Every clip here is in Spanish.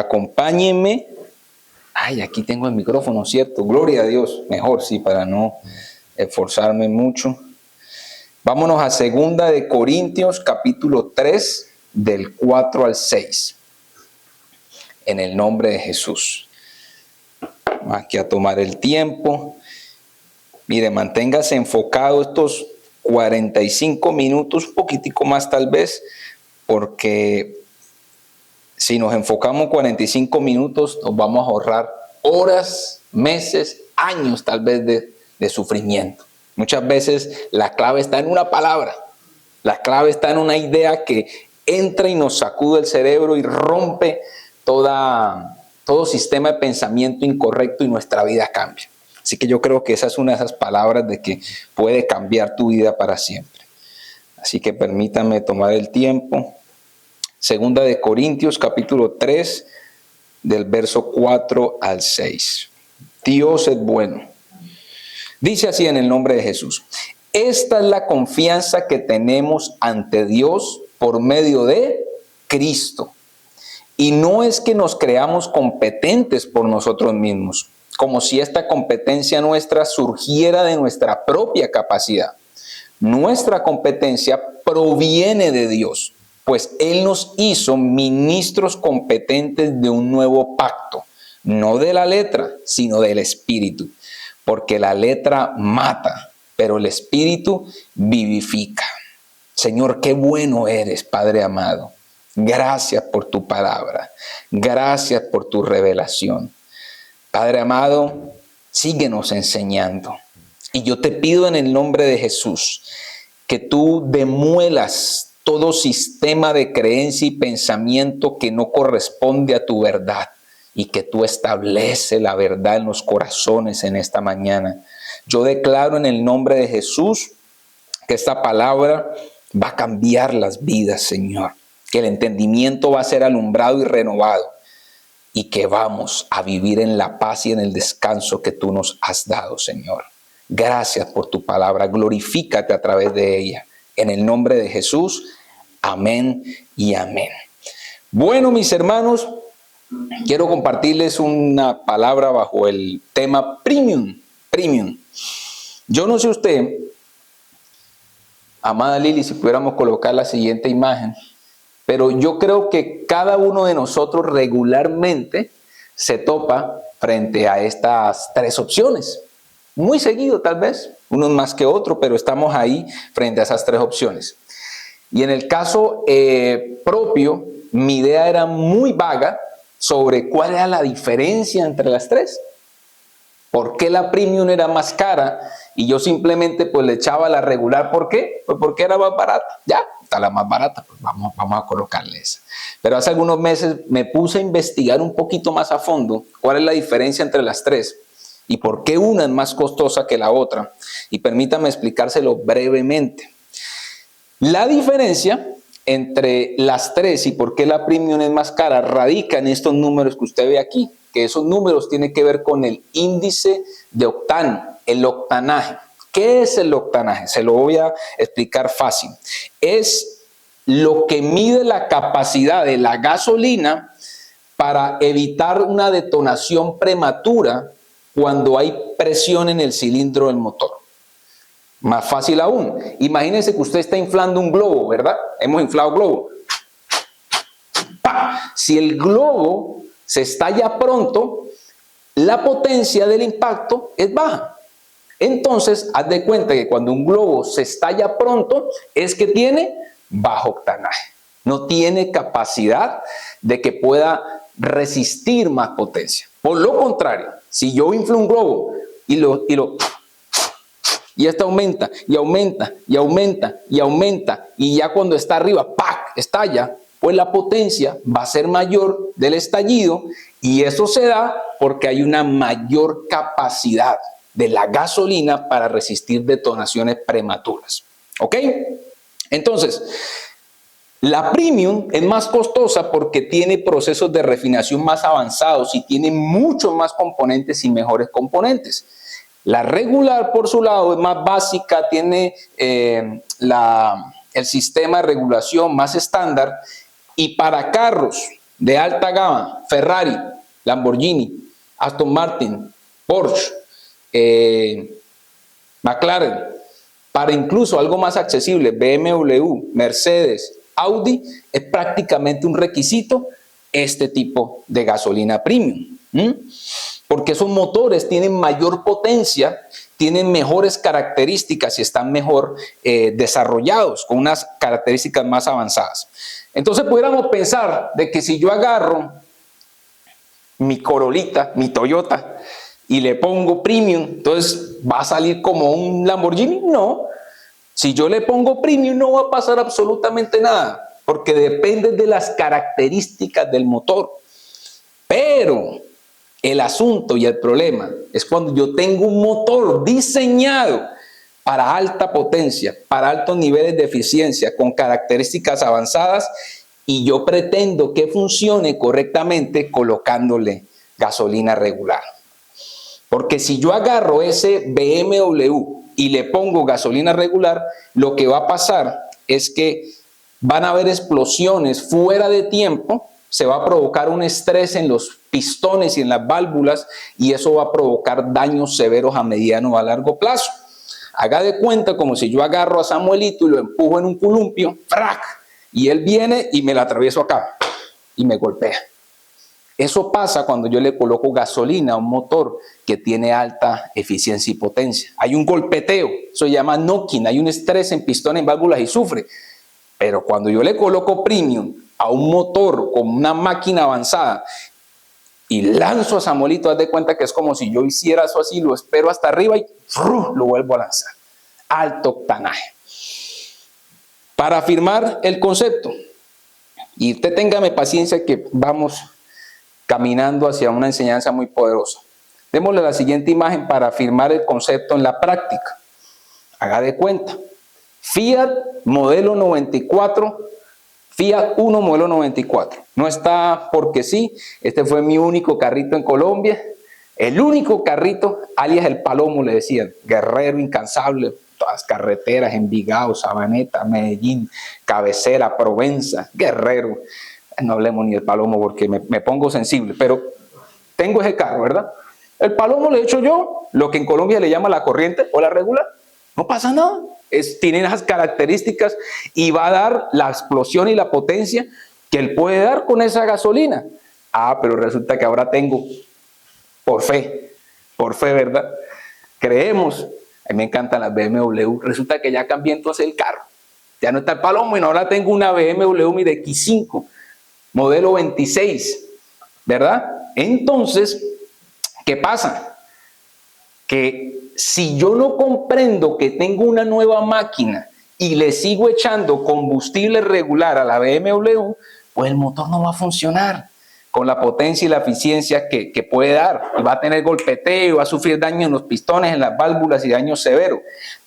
Acompáñenme. Ay, aquí tengo el micrófono, ¿cierto? Gloria a Dios. Mejor, sí, para no esforzarme mucho. Vámonos a 2 Corintios, capítulo 3, del 4 al 6. En el nombre de Jesús. Aquí a tomar el tiempo. Mire, manténgase enfocado estos 45 minutos, un poquitico más tal vez, porque si nos enfocamos 45 minutos, nos vamos a ahorrar horas, meses, años tal vez de sufrimiento. Muchas veces la clave está en una palabra, la clave está en una idea que entra y nos sacude el cerebro y rompe todo sistema de pensamiento incorrecto y nuestra vida cambia. Así que yo creo que esa es una de esas palabras de que puede cambiar tu vida para siempre. Así que permítanme tomar el tiempo. 2 Corintios, capítulo 3, del verso 4 al 6. Dios es bueno. Dice así en el nombre de Jesús. Esta es la confianza que tenemos ante Dios por medio de Cristo. Y no es que nos creamos competentes por nosotros mismos, como si esta competencia nuestra surgiera de nuestra propia capacidad. Nuestra competencia proviene de Dios, pues Él nos hizo ministros competentes de un nuevo pacto, no de la letra, sino del Espíritu, porque la letra mata, pero el Espíritu vivifica. Señor, qué bueno eres, Padre amado. Gracias por tu palabra, gracias por tu revelación. Padre amado, síguenos enseñando. Y yo te pido en el nombre de Jesús que tú demuelas todo sistema de creencia y pensamiento que no corresponde a tu verdad y que tú estableces la verdad en los corazones en esta mañana. Yo declaro en el nombre de Jesús que esta palabra va a cambiar las vidas, Señor. Que el entendimiento va a ser alumbrado y renovado y que vamos a vivir en la paz y en el descanso que tú nos has dado, Señor. Gracias por tu palabra. Glorifícate a través de ella. En el nombre de Jesús. Amén y amén. Bueno, mis hermanos, quiero compartirles una palabra bajo el tema premium. Yo no sé usted, amada Lili, si pudiéramos colocar la siguiente imagen, pero yo creo que cada uno de nosotros regularmente se topa frente a estas tres opciones. Muy seguido tal vez, unos más que otros, pero estamos ahí frente a esas tres opciones. Y en el caso propio, mi idea era muy vaga sobre cuál era la diferencia entre las tres. ¿Por qué la premium era más cara? Y yo simplemente pues le echaba la regular. ¿Por qué? Pues porque era más barata. Ya, está la más barata, pues vamos a colocarle esa. Pero hace algunos meses me puse a investigar un poquito más a fondo cuál es la diferencia entre las tres y por qué una es más costosa que la otra. Y permítame explicárselo brevemente. La diferencia entre las tres y por qué la premium es más cara radica en estos números que usted ve aquí, que esos números tienen que ver con el índice de octano, el octanaje. ¿Qué es el octanaje? Se lo voy a explicar fácil. Es lo que mide la capacidad de la gasolina para evitar una detonación prematura cuando hay presión en el cilindro del motor. Más fácil aún, imagínense que usted está inflando un globo, ¿verdad? Hemos inflado globo. ¡Pah! Si el globo se estalla pronto, la potencia del impacto es baja. Entonces, haz de cuenta que cuando un globo se estalla pronto, es que tiene bajo octanaje. No tiene capacidad de que pueda resistir más potencia. Por lo contrario, si yo inflo un globo y este aumenta, y aumenta, y aumenta, y aumenta, y ya cuando está arriba, ¡pac!, estalla, pues la potencia va a ser mayor del estallido, y eso se da porque hay una mayor capacidad de la gasolina para resistir detonaciones prematuras. ¿Ok? Entonces, la premium es más costosa porque tiene procesos de refinación más avanzados y tiene muchos más componentes y mejores componentes. La regular, por su lado, es más básica, tiene el sistema de regulación más estándar, y para carros de alta gama, Ferrari, Lamborghini, Aston Martin, Porsche, McLaren, para incluso algo más accesible, BMW, Mercedes, Audi, es prácticamente un requisito este tipo de gasolina premium. Porque esos motores tienen mayor potencia, tienen mejores características y están mejor desarrollados, con unas características más avanzadas. Entonces pudiéramos pensar de que si yo agarro mi Corolita, mi Toyota, y le pongo premium, entonces ¿va a salir como un Lamborghini? No. Si yo le pongo premium no va a pasar absolutamente nada, porque depende de las características del motor. Pero el asunto y el problema es cuando yo tengo un motor diseñado para alta potencia, para altos niveles de eficiencia, con características avanzadas, y yo pretendo que funcione correctamente colocándole gasolina regular. Porque si yo agarro ese BMW y le pongo gasolina regular, lo que va a pasar es que van a haber explosiones fuera de tiempo, se va a provocar un estrés en los pistones y en las válvulas, y eso va a provocar daños severos a mediano o a largo plazo. Haga de cuenta como si yo agarro a Samuelito y lo empujo en un columpio, ¡frac!, y él viene y me la atravieso acá y me golpea. Eso pasa cuando yo le coloco gasolina a un motor que tiene alta eficiencia y potencia. Hay un golpeteo, eso se llama knocking, hay un estrés en pistones, en válvulas y sufre. Pero cuando yo le coloco premium a un motor con una máquina avanzada y lanzo a Samuelito, haz de cuenta que es como si yo hiciera eso así, lo espero hasta arriba y lo vuelvo a lanzar. Alto octanaje. Para afirmar el concepto, y usted téngame paciencia que vamos caminando hacia una enseñanza muy poderosa. Démosle la siguiente imagen para afirmar el concepto en la práctica. Haga de cuenta. Fiat modelo 94, Fiat 1 modelo 94. No está porque sí, este fue mi único carrito en Colombia. El único carrito, alias el Palomo le decían, guerrero incansable, todas carreteras, Envigado, Sabaneta, Medellín, Cabecera, Provenza, guerrero. No hablemos ni del Palomo porque me pongo sensible, pero tengo ese carro, ¿verdad? El Palomo le he hecho yo, lo que en Colombia le llama la corriente o la regular. No pasa nada, tiene esas características y va a dar la explosión y la potencia que él puede dar con esa gasolina. Ah, pero resulta que ahora tengo, por fe, ¿verdad? Creemos, a mí me encantan las BMW, resulta que ya cambié entonces el carro. Ya no está el Palomo y ahora tengo una BMW mi de X5, modelo 26, ¿verdad? Entonces, ¿qué pasa? Que si yo no comprendo que tengo una nueva máquina y le sigo echando combustible regular a la BMW, pues el motor no va a funcionar con la potencia y la eficiencia que puede dar. Y va a tener golpeteo, va a sufrir daño en los pistones, en las válvulas y daño severo.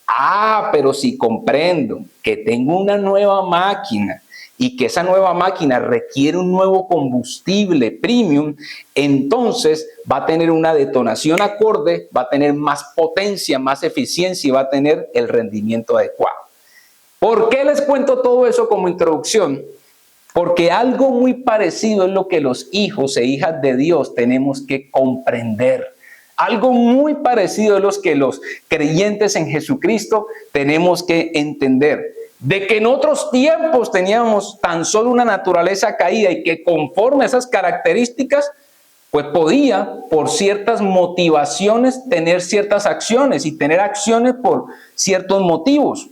Ah, pero si comprendo que tengo una nueva máquina y que esa nueva máquina requiere un nuevo combustible premium, entonces va a tener una detonación acorde, va a tener más potencia, más eficiencia y va a tener el rendimiento adecuado. ¿Por qué les cuento todo eso como introducción? Porque algo muy parecido es lo que los hijos e hijas de Dios tenemos que comprender. Algo muy parecido es lo que los creyentes en Jesucristo tenemos que entender. De que en otros tiempos teníamos tan solo una naturaleza caída y que conforme a esas características, pues podía por ciertas motivaciones tener ciertas acciones y tener acciones por ciertos motivos.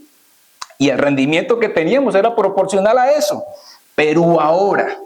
Y el rendimiento que teníamos era proporcional a eso. Pero ahora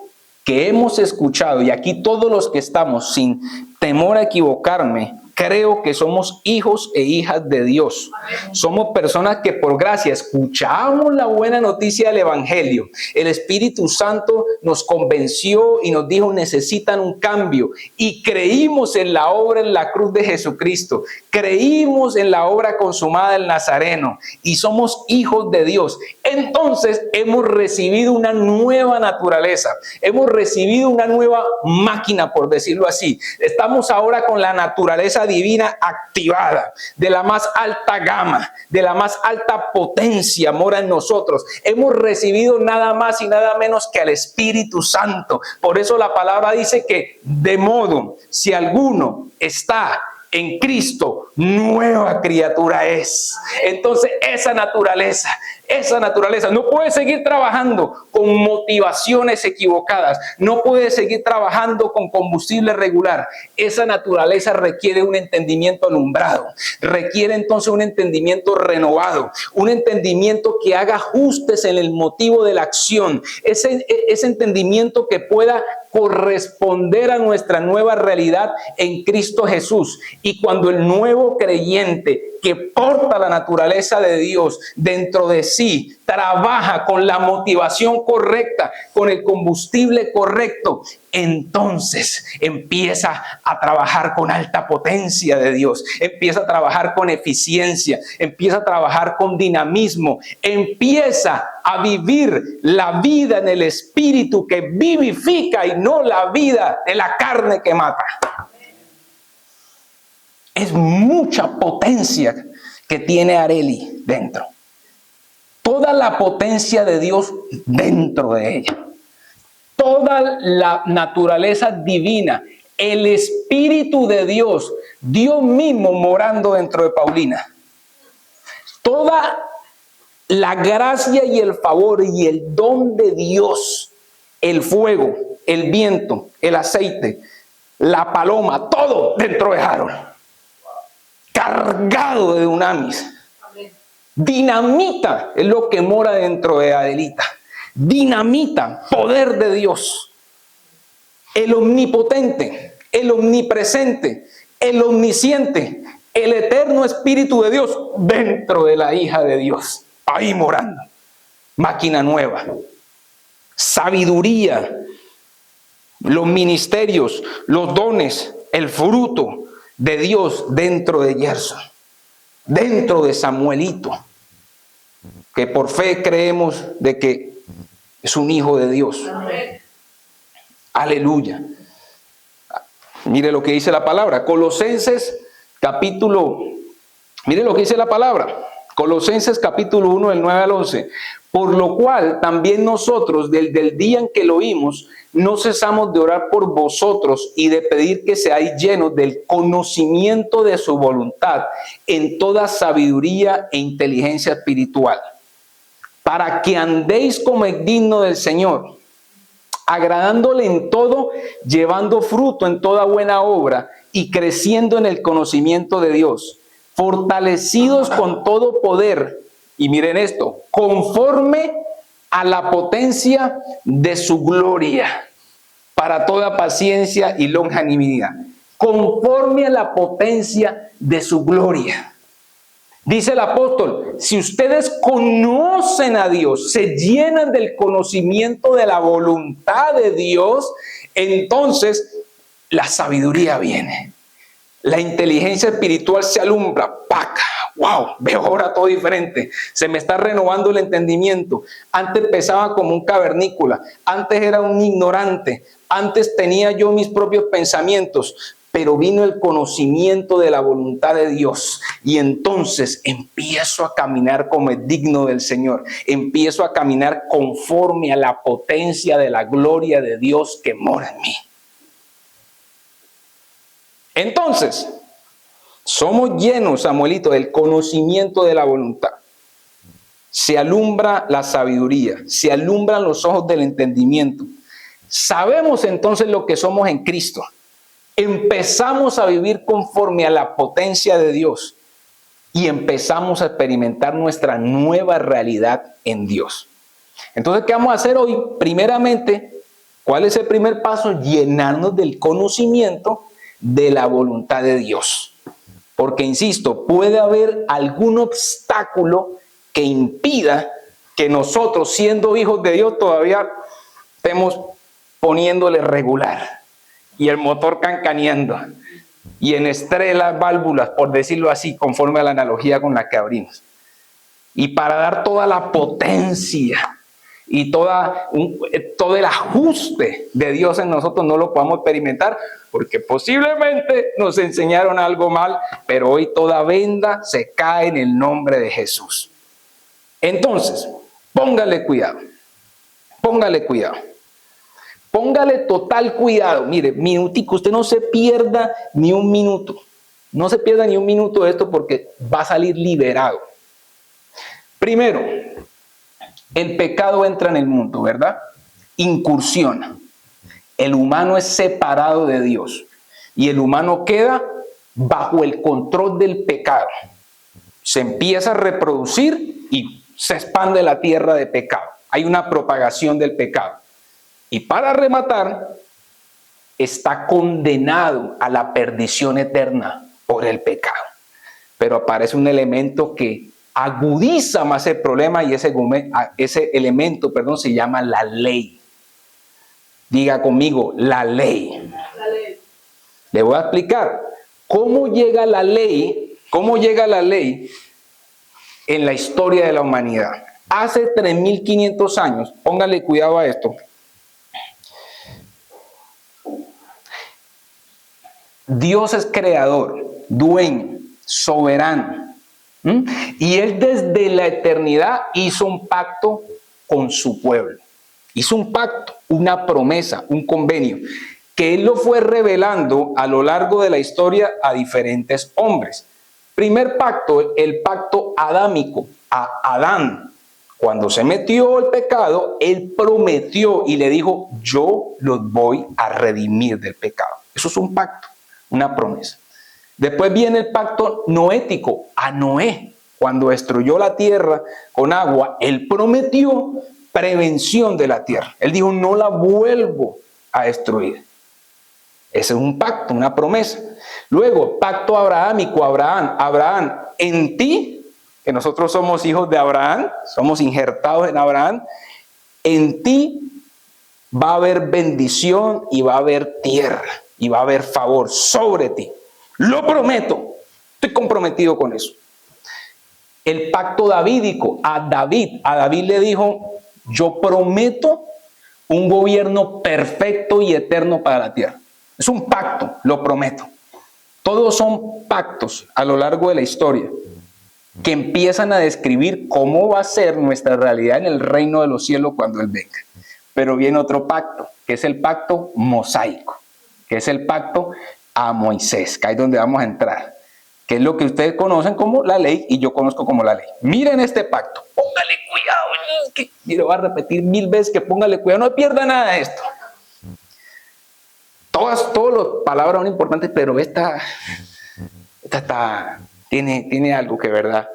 que hemos escuchado, y aquí todos los que estamos sin temor a equivocarme, creo que somos hijos e hijas de Dios. Somos personas que por gracia escuchamos la buena noticia del Evangelio. El Espíritu Santo nos convenció y nos dijo necesitan un cambio. Y creímos en la obra en la cruz de Jesucristo. Creímos en la obra consumada del Nazareno. Y somos hijos de Dios. Entonces hemos recibido una nueva naturaleza. Hemos recibido una nueva máquina, por decirlo así. Estamos ahora con la naturaleza naturaleza divina activada, de la más alta gama, de la más alta potencia mora en nosotros. Hemos recibido nada más y nada menos que al Espíritu Santo. Por eso la palabra dice que de modo, si alguno está en Cristo, nueva criatura es. Entonces esa naturaleza no puede seguir trabajando con motivaciones equivocadas, no puede seguir trabajando con combustible regular. Esa naturaleza requiere un entendimiento alumbrado, requiere entonces un entendimiento renovado, un entendimiento que haga ajustes en el motivo de la acción, ese entendimiento que pueda corresponder a nuestra nueva realidad en Cristo Jesús. Y cuando el nuevo creyente que porta la naturaleza de Dios dentro de sí trabaja con la motivación correcta, con el combustible correcto, entonces empieza a trabajar con alta potencia de Dios, empieza a trabajar con eficiencia, empieza a trabajar con dinamismo, empieza a vivir la vida en el Espíritu que vivifica y no la vida de la carne que mata. Es mucha potencia que tiene Arely dentro. Toda la potencia de Dios dentro de ella. Toda la naturaleza divina, el Espíritu de Dios, Dios mismo morando dentro de Paulina. Toda la gracia y el favor y el don de Dios, el fuego, el viento, el aceite, la paloma, todo dentro de Harold. Cargado de dunamis. Dinamita es lo que mora dentro de Adelita. Dinamita, poder de Dios. El omnipotente, el omnipresente, el omnisciente, el eterno Espíritu de Dios dentro de la hija de Dios. Ahí morando. Máquina nueva. Sabiduría. Los ministerios, los dones, el fruto de Dios dentro de Gerson, dentro de Samuelito, que por fe creemos de que es un hijo de Dios. Amén. Aleluya. Mire lo que dice la palabra. Colosenses capítulo, mire lo que dice la palabra. Colosenses capítulo 1, del 9 al 11. Por lo cual también nosotros, desde el día en que lo oímos, no cesamos de orar por vosotros y de pedir que seáis llenos del conocimiento de su voluntad en toda sabiduría e inteligencia espiritual, para que andéis como es digno del Señor, agradándole en todo, llevando fruto en toda buena obra y creciendo en el conocimiento de Dios, fortalecidos con todo poder, y miren esto, conforme a la potencia de su gloria, para toda paciencia y longanimidad, conforme a la potencia de su gloria. Dice el apóstol, si ustedes conocen a Dios, se llenan del conocimiento de la voluntad de Dios, entonces la sabiduría viene. La inteligencia espiritual se alumbra. ¡Paca! ¡Wow! Veo ahora todo diferente. Se me está renovando el entendimiento. Antes pensaba como un cavernícola. Antes era un ignorante. Antes tenía yo mis propios pensamientos. Pero vino el conocimiento de la voluntad de Dios. Y entonces empiezo a caminar como es digno del Señor. Empiezo a caminar conforme a la potencia de la gloria de Dios que mora en mí. Entonces, somos llenos, Samuelito, del conocimiento de la voluntad. Se alumbra la sabiduría, se alumbran los ojos del entendimiento. Sabemos entonces lo que somos en Cristo. Empezamos a vivir conforme a la potencia de Dios y empezamos a experimentar nuestra nueva realidad en Dios. Entonces, ¿qué vamos a hacer hoy? Primeramente, ¿cuál es el primer paso? Llenarnos del conocimiento de la voluntad de Dios. Porque, insisto, puede haber algún obstáculo que impida que nosotros, siendo hijos de Dios, todavía estemos poniéndole regular y el motor cancaneando y en estrés las válvulas, por decirlo así, conforme a la analogía con la que abrimos. Y para dar toda la potencia y todo el ajuste de Dios en nosotros no lo podamos experimentar, porque posiblemente nos enseñaron algo mal, pero hoy toda venda se cae en el nombre de Jesús. Entonces, póngale cuidado, póngale cuidado. Póngale total cuidado. Mire, minutico, usted no se pierda ni un minuto. No se pierda ni un minuto de esto porque va a salir liberado. Primero, el pecado entra en el mundo, ¿verdad? Incursiona. El humano es separado de Dios y el humano queda bajo el control del pecado. Se empieza a reproducir y se expande la tierra de pecado. Hay una propagación del pecado. Y para rematar, está condenado a la perdición eterna por el pecado. Pero aparece un elemento que agudiza más el problema y ese elemento, se llama la ley. Diga conmigo, la ley. La ley. Le voy a explicar cómo llega la ley en la historia de la humanidad. Hace 3.500 años, póngale cuidado a esto. Dios es creador, dueño, soberano. Y Él desde la eternidad hizo un pacto con su pueblo. Hizo un pacto, una promesa, un convenio, que Él lo fue revelando a lo largo de la historia a diferentes hombres. Primer pacto, el pacto adámico, a Adán. Cuando se metió el pecado, Él prometió y le dijo, yo los voy a redimir del pecado. Eso es un pacto. Una promesa. Después viene el pacto noético a Noé. Cuando destruyó la tierra con agua, él prometió prevención de la tierra. Él dijo, no la vuelvo a destruir. Ese es un pacto, una promesa. Luego, pacto abrahámico, Abraham, en ti, que nosotros somos hijos de Abraham, somos injertados en Abraham, en ti va a haber bendición y va a haber tierra. Y va a haber favor sobre ti. Lo prometo. Estoy comprometido con eso. El pacto davídico a David le dijo, yo prometo un gobierno perfecto y eterno para la tierra. Es un pacto, lo prometo. Todos son pactos a lo largo de la historia que empiezan a describir cómo va a ser nuestra realidad en el reino de los cielos cuando Él venga. Pero viene otro pacto, que es el pacto mosaico, que es el pacto a Moisés, que ahí es donde vamos a entrar, que es lo que ustedes conocen como la ley y yo conozco como la ley. Miren este pacto, póngale cuidado, y lo voy a repetir 1000 veces que póngale cuidado, no pierda nada de esto. Todas las palabras son importantes, pero esta tiene algo que, ¿verdad?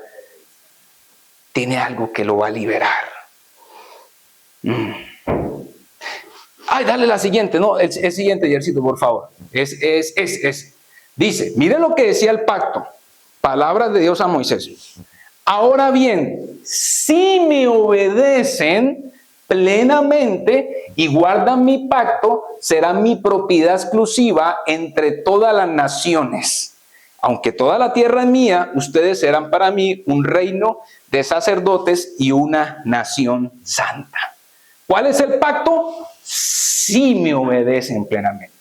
Tiene algo que lo va a liberar. Ay, dale la siguiente, no, el siguiente, Yercito, por favor. Dice, miren lo que decía el pacto, palabras de Dios a Moisés. Ahora bien, si me obedecen plenamente y guardan mi pacto, será mi propiedad exclusiva entre todas las naciones. Aunque toda la tierra es mía, ustedes serán para mí un reino de sacerdotes y una nación santa. ¿Cuál es el pacto? Si me obedecen plenamente.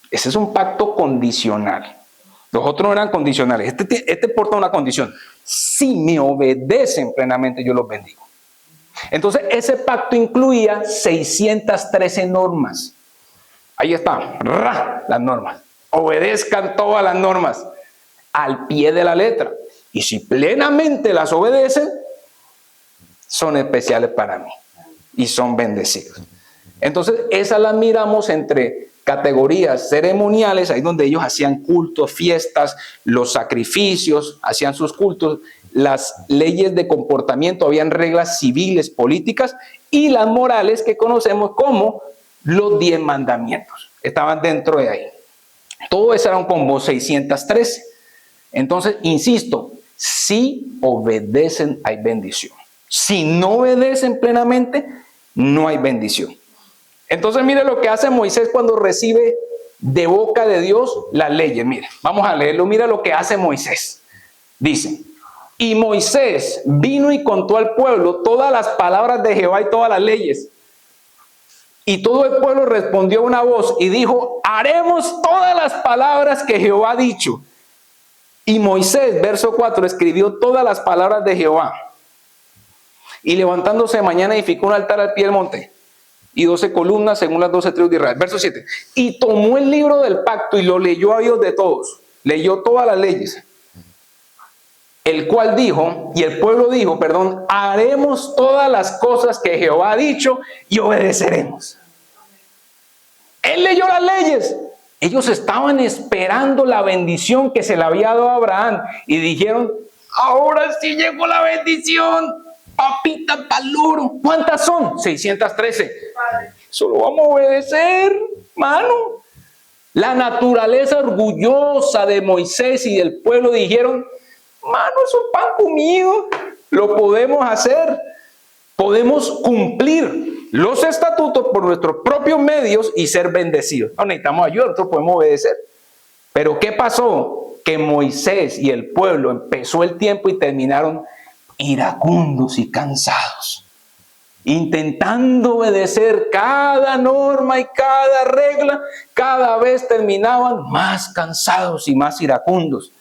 Ese es un pacto condicional. Los otros no eran condicionales. Este porta una condición. Si me obedecen plenamente, yo los bendigo. Entonces, ese pacto incluía 613 normas. Ahí están, las normas. Obedezcan todas las normas al pie de la letra. Y si plenamente las obedecen, son especiales para mí y son bendecidos. Entonces, esas las miramos entre categorías ceremoniales, ahí donde ellos hacían cultos, fiestas, los sacrificios, hacían sus cultos, las leyes de comportamiento, habían reglas civiles, políticas, y las morales que conocemos como los 10 mandamientos. Estaban dentro de ahí. Todo eso eran como 613. Entonces, insisto, si obedecen hay bendición. Si no obedecen plenamente, no hay bendición. Entonces, mire lo que hace Moisés cuando recibe de boca de Dios las leyes. Mire, vamos a leerlo. Mira lo que hace Moisés. Dice, Y Moisés vino y contó al pueblo todas las palabras de Jehová y todas las leyes. Y todo el pueblo respondió a una voz y dijo: haremos todas las palabras que Jehová ha dicho. Y Moisés, verso 4, escribió todas las palabras de Jehová. Y levantándose de mañana edificó un altar al pie del monte y 12 columnas según las 12 tribus de Israel. Verso 7. Y tomó el libro del pacto y lo leyó a oídos de todos. Leyó todas las leyes. El cual dijo, y el pueblo dijo, perdón, haremos todas las cosas que Jehová ha dicho y obedeceremos. Él leyó las leyes. Ellos estaban esperando la bendición que se le había dado a Abraham y dijeron: ahora sí llegó la bendición, papita paluro. ¿Cuántas son? 613. Solo vamos a obedecer, mano. La naturaleza orgullosa de Moisés y del pueblo dijeron: mano, eso es pan comido, lo podemos hacer, podemos cumplir los estatutos por nuestros propios medios y ser bendecidos. No necesitamos ayuda, nosotros podemos obedecer. Pero ¿qué pasó? Que Moisés y el pueblo empezó el tiempo y terminaron iracundos y cansados, intentando obedecer cada norma y cada regla. Cada vez terminaban más cansados y más iracundos.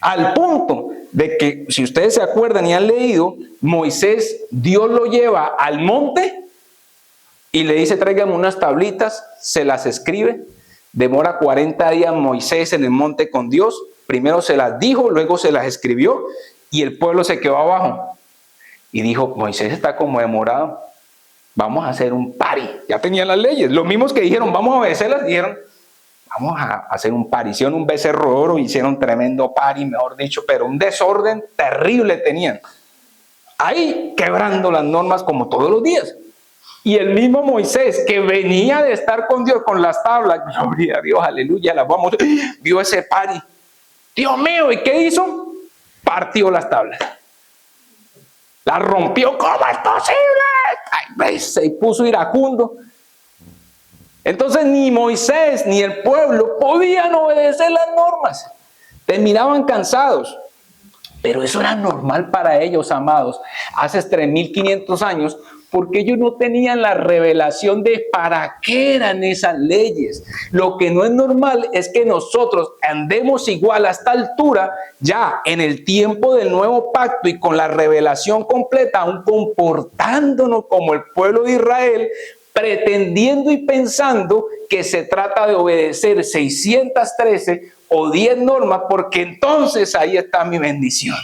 Al punto de que, si ustedes se acuerdan y han leído, Moisés, Dios lo lleva al monte y le dice: tráigame unas tablitas, se las escribe. Demora 40 días Moisés en el monte con Dios. Primero se las dijo, luego se las escribió y el pueblo se quedó abajo. Y dijo: Moisés está como demorado, vamos a hacer un party. Ya tenían las leyes. Los mismos que dijeron vamos a obedecerlas, dijeron: vamos a hacer un party. Hicieron un becerro de oro, hicieron tremendo party, mejor dicho, pero un desorden terrible tenían. Ahí quebrando las normas como todos los días. Y el mismo Moisés, que venía de estar con Dios con las tablas, gloria a Dios, aleluya, las vamos, vio ese party. Dios mío, ¿y qué hizo? Partió las tablas. Las rompió. ¿Cómo es posible? Ay, se puso iracundo. Entonces ni Moisés ni el pueblo podían obedecer las normas. Terminaban cansados. Pero eso era normal para ellos, amados, hace 3500 años, porque ellos no tenían la revelación de para qué eran esas leyes. Lo que no es normal es que nosotros andemos igual a esta altura, ya en el tiempo del nuevo pacto y con la revelación completa, aún comportándonos como el pueblo de Israel, pretendiendo y pensando que se trata de obedecer 613 o 10 normas, porque entonces ahí está mi bendición.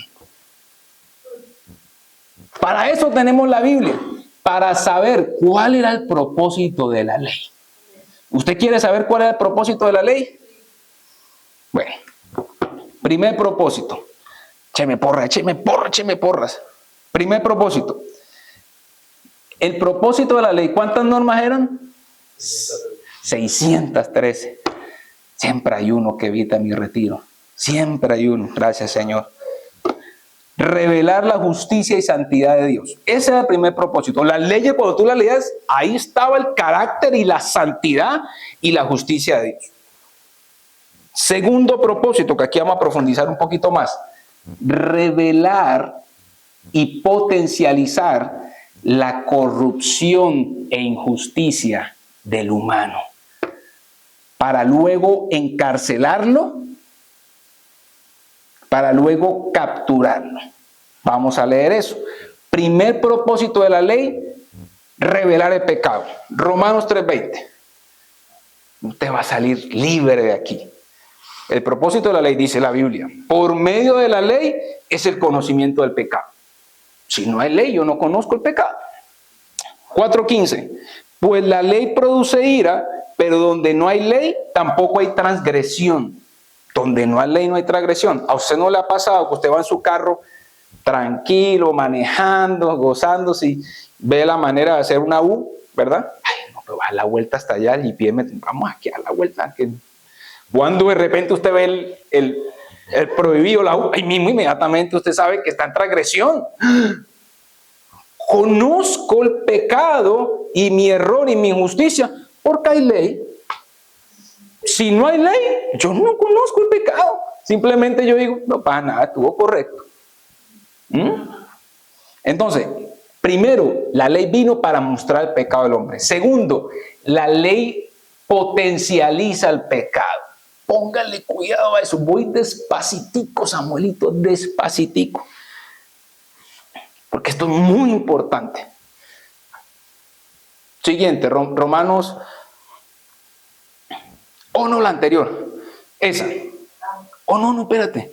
Para eso tenemos la Biblia, para saber cuál era el propósito de la ley. ¿Usted quiere saber cuál era el propósito de la ley? Bueno, primer propósito. Écheme porras. Primer propósito. El propósito de la ley, ¿cuántas normas eran? 613. Siempre hay uno que evita mi retiro. Siempre hay uno. Gracias, Señor. Revelar la justicia y santidad de Dios. Ese era el primer propósito. Las leyes, cuando tú las leías, ahí estaba el carácter y la santidad y la justicia de Dios. Segundo propósito, que aquí vamos a profundizar un poquito más. Revelar y potencializar la corrupción e injusticia del humano, para luego encarcelarlo, para luego capturarlo. Vamos a leer eso. Primer propósito de la ley: revelar el pecado. Romanos 3:20. Usted va a salir libre de aquí. El propósito de la ley, dice la Biblia, por medio de la ley es el conocimiento del pecado. Si no hay ley, yo no conozco el pecado. 4:15. Pues la ley produce ira, pero donde no hay ley, tampoco hay transgresión. Donde no hay ley, no hay transgresión. ¿A usted no le ha pasado que usted va en su carro tranquilo, manejando, gozándose y ve la manera de hacer una U, ¿verdad? Ay, no, pero va a la vuelta hasta allá y pide, vamos aquí a la vuelta. Cuando de repente usted ve el prohibido, la U, ahí mismo inmediatamente usted sabe que está en transgresión. Conozco el pecado y mi error y mi injusticia porque hay ley. Si no hay ley, yo no conozco el pecado. Simplemente yo digo, no pasa nada, estuvo correcto. Entonces, primero, la ley vino para mostrar el pecado del hombre. Segundo, la ley potencializa el pecado. Póngale cuidado a eso. Voy despacitico, Samuelito, despacitico. Porque esto es muy importante. Siguiente, Romanos. Oh, no, la anterior. Esa. Oh, no, espérate.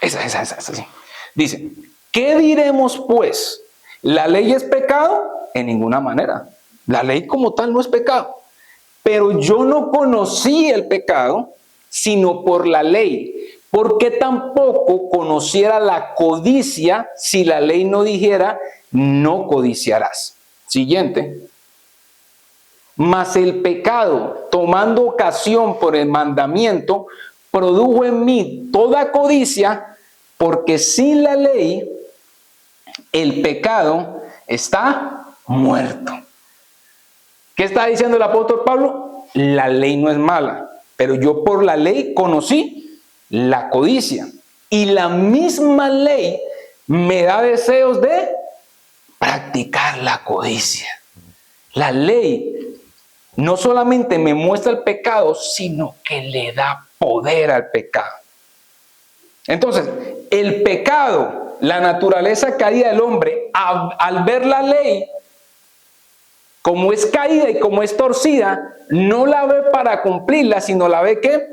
Esa, sí. Dice, ¿qué diremos pues? ¿La ley es pecado? En ninguna manera. La ley como tal no es pecado. Pero yo no conocí el pecado, sino por la ley. Porque tampoco conociera la codicia si la ley no dijera, no codiciarás. Siguiente. Mas el pecado, tomando ocasión por el mandamiento, produjo en mí toda codicia, porque sin la ley el pecado está muerto. ¿Qué está diciendo el apóstol Pablo? La ley no es mala, pero yo por la ley conocí la codicia. Y la misma ley me da deseos de practicar la codicia. La ley no solamente me muestra el pecado, sino que le da poder al pecado. Entonces, el pecado, la naturaleza caída del hombre, al ver la ley, como es caída y como es torcida, no la ve para cumplirla, sino la ve ¿qué?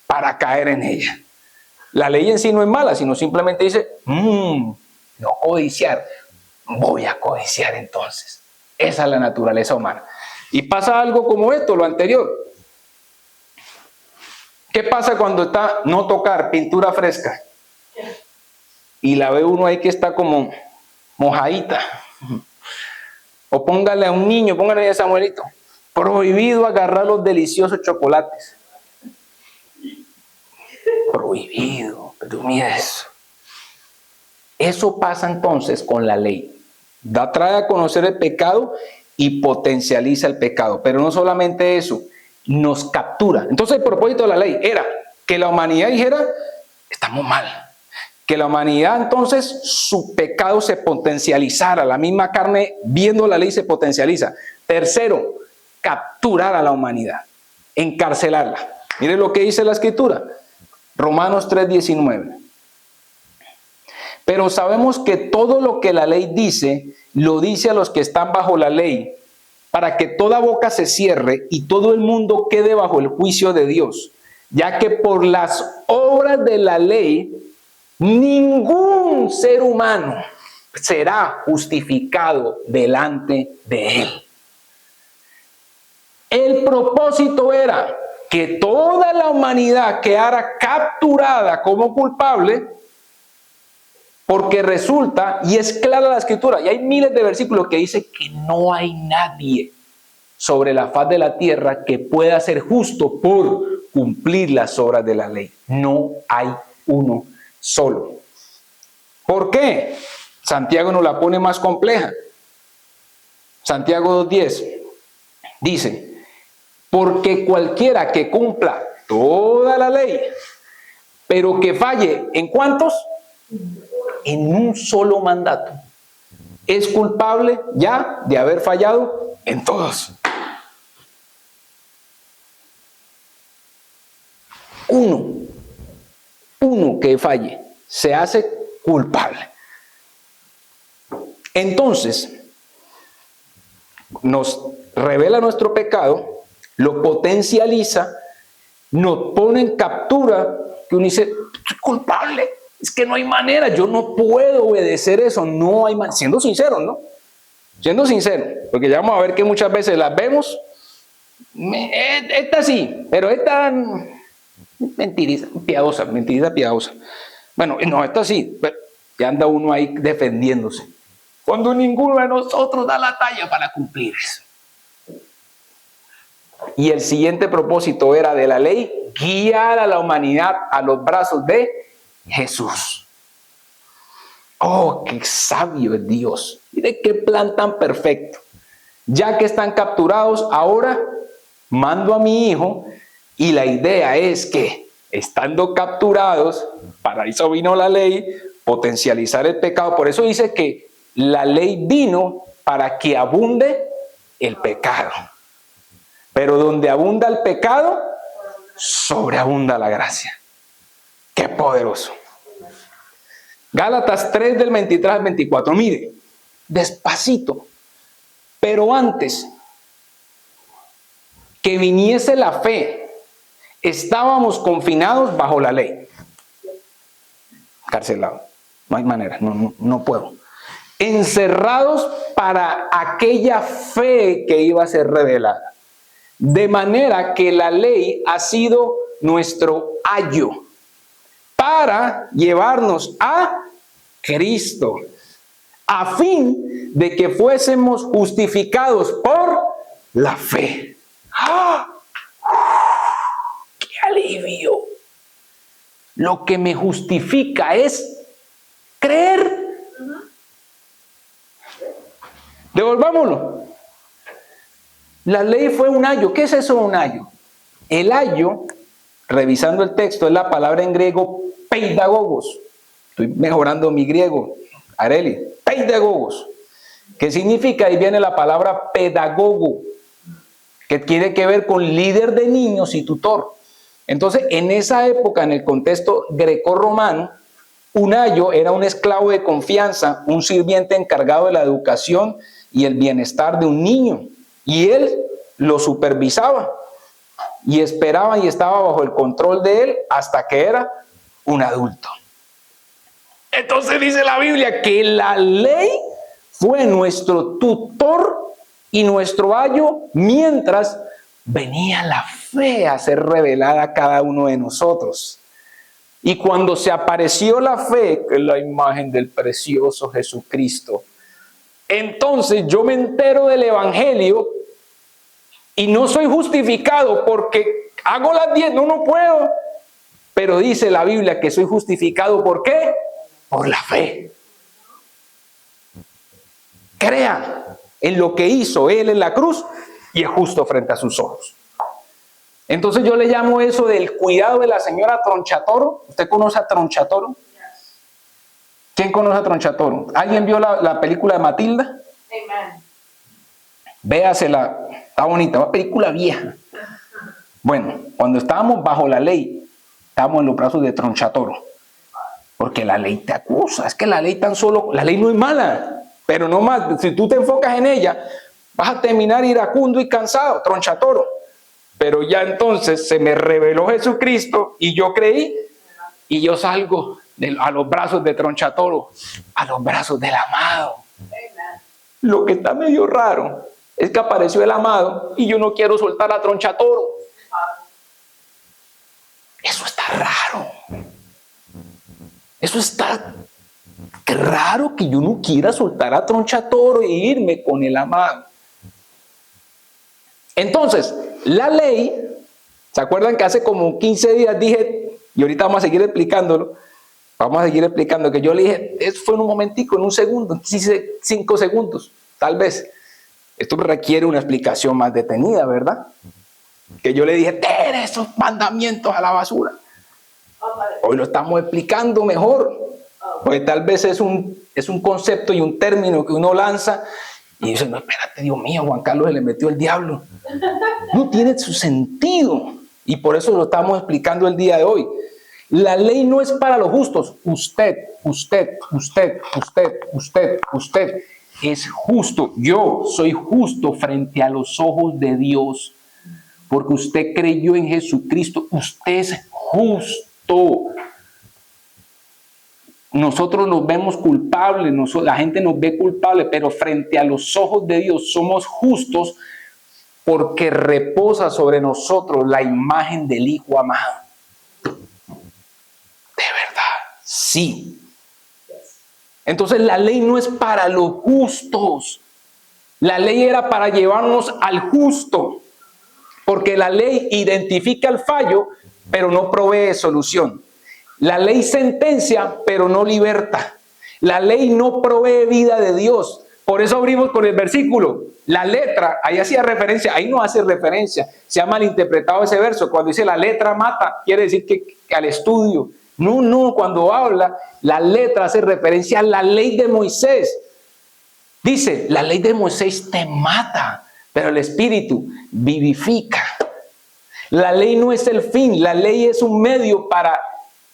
Para caer en ella. La ley en sí no es mala, sino simplemente dice, no codiciar, voy a codiciar entonces. Esa es la naturaleza humana. Y pasa algo como esto, lo anterior. ¿Qué pasa cuando está no tocar, pintura fresca? Y la ve uno ahí que está como mojadita. O póngale a un niño, póngale a Samuelito, prohibido agarrar los deliciosos chocolates. Prohibido, pero mira eso. Eso pasa entonces con la ley. Trae a conocer el pecado y potencializa el pecado. Pero no solamente eso, nos captura. Entonces el propósito de la ley era que la humanidad dijera, estamos mal. Que la humanidad entonces su pecado se potencializara. La misma carne viendo la ley se potencializa. Tercero, capturar a la humanidad. Encarcelarla. Mire lo que dice la escritura. Romanos 3:19. Pero sabemos que todo lo que la ley dice, lo dice a los que están bajo la ley, para que toda boca se cierre y todo el mundo quede bajo el juicio de Dios, ya que por las obras de la ley, ningún ser humano será justificado delante de él. El propósito era que toda la humanidad quedara capturada como culpable, porque resulta, y es clara la escritura, y hay miles de versículos que dicen que no hay nadie sobre la faz de la tierra que pueda ser justo por cumplir las obras de la ley. No hay uno solo. ¿Por qué? Santiago nos la pone más compleja. Santiago 2:10 dice, porque cualquiera que cumpla toda la ley, pero que falle, ¿en cuántos? En un solo mandato, es culpable ya de haber fallado en todos. Uno que falle se hace culpable. Entonces, nos revela nuestro pecado, lo potencializa, nos pone en captura, que uno dice, soy culpable. Es que no hay manera, yo no puedo obedecer eso, no hay manera. Siendo sinceros, ¿no? Siendo sinceros, porque ya vamos a ver que muchas veces las vemos, esta sí, pero esta mentiriza piadosa. Bueno, no, esta sí, pero ya anda uno ahí defendiéndose. Cuando ninguno de nosotros da la talla para cumplir eso. Y el siguiente propósito era de la ley, guiar a la humanidad a los brazos de Jesús. Oh, qué sabio es Dios. Mire qué plan tan perfecto. Ya que están capturados, ahora mando a mi hijo y la idea es que, estando capturados, para eso vino la ley, potencializar el pecado. Por eso dice que la ley vino para que abunde el pecado. Pero donde abunda el pecado, sobreabunda la gracia. ¡Qué poderoso! Gálatas 3 del 23 al 24. Mire, despacito. Pero antes que viniese la fe, estábamos confinados bajo la ley. Carcelados. No hay manera, no puedo. Encerrados para aquella fe que iba a ser revelada. De manera que la ley ha sido nuestro ayo para llevarnos a Cristo, a fin de que fuésemos justificados por la fe. ¡Ah! ¡Qué alivio! Lo que me justifica es creer. Devolvámoslo. La ley fue un ayo. ¿Qué es eso, un ayo? El ayo, revisando el texto, es la palabra en griego peidagogos. Estoy mejorando mi griego, Areli. Peidagogos. ¿Qué significa? Ahí viene la palabra pedagogo, que tiene que ver con líder de niños y tutor. Entonces, en esa época, en el contexto grecorromano, un ayo era un esclavo de confianza, un sirviente encargado de la educación y el bienestar de un niño. Y él lo supervisaba y esperaba y estaba bajo el control de él hasta que era un adulto. Entonces dice la Biblia que la ley fue nuestro tutor y nuestro ayo mientras venía la fe a ser revelada a cada uno de nosotros. Y cuando se apareció la fe, que es la imagen del precioso Jesucristo, entonces yo me entero del evangelio y no soy justificado porque hago las 10, no puedo. Pero dice la Biblia que soy justificado, ¿por qué? Por la fe. Crean en lo que hizo Él en la cruz y es justo frente a sus ojos. Entonces yo le llamo eso del cuidado de la señora Tronchatoro. ¿Usted conoce a Tronchatoro? ¿Quién conoce a Tronchatoro? ¿Alguien vio la película de Matilda? Amen. Véasela, está bonita, una película vieja. Bueno, cuando estábamos bajo la ley, estábamos en los brazos de Tronchatoro. Porque la ley te acusa, es que la ley la ley no es mala, pero no más, si tú te enfocas en ella, vas a terminar iracundo y cansado, Tronchatoro. Pero ya entonces se me reveló Jesucristo y yo creí y yo salgo a los brazos de Tronchatoro, a los brazos del amado. Lo que está medio raro es que apareció el amado y yo no quiero soltar a Tronchatoro. Eso está raro. Eso está raro que yo no quiera soltar a Tronchatoro e irme con el amado. Entonces, la ley, ¿se acuerdan que hace como 15 días dije, y ahorita vamos a seguir explicándolo, que yo le dije, eso fue en un momentico, en un segundo, 5 segundos, tal vez. Esto requiere una explicación más detenida, ¿verdad? Que yo le dije, ten esos mandamientos a la basura. Hoy lo estamos explicando mejor, porque tal vez es un concepto y un término que uno lanza y dice, no, espérate, Dios mío, Juan Carlos se le metió el diablo. No tiene su sentido y por eso lo estamos explicando el día de hoy. La ley no es para los justos. Usted es justo. Yo soy justo frente a los ojos de Dios porque usted creyó en Jesucristo. Usted es justo. Nosotros nos vemos culpables, la gente nos ve culpables, pero frente a los ojos de Dios somos justos porque reposa sobre nosotros la imagen del Hijo amado. De verdad, sí. Entonces la ley no es para los justos. La ley era para llevarnos al justo, porque la ley identifica el fallo, pero no provee solución. La ley sentencia, pero no liberta. La ley no provee vida de Dios. Por eso abrimos con el versículo. La letra, ahí hacía referencia, ahí no hace referencia. Se ha malinterpretado ese verso. Cuando dice la letra mata, quiere decir que al estudio, No, cuando habla, la letra hace referencia a la ley de Moisés. Dice, la ley de Moisés te mata, pero el Espíritu vivifica. La ley no es el fin, la ley es un medio para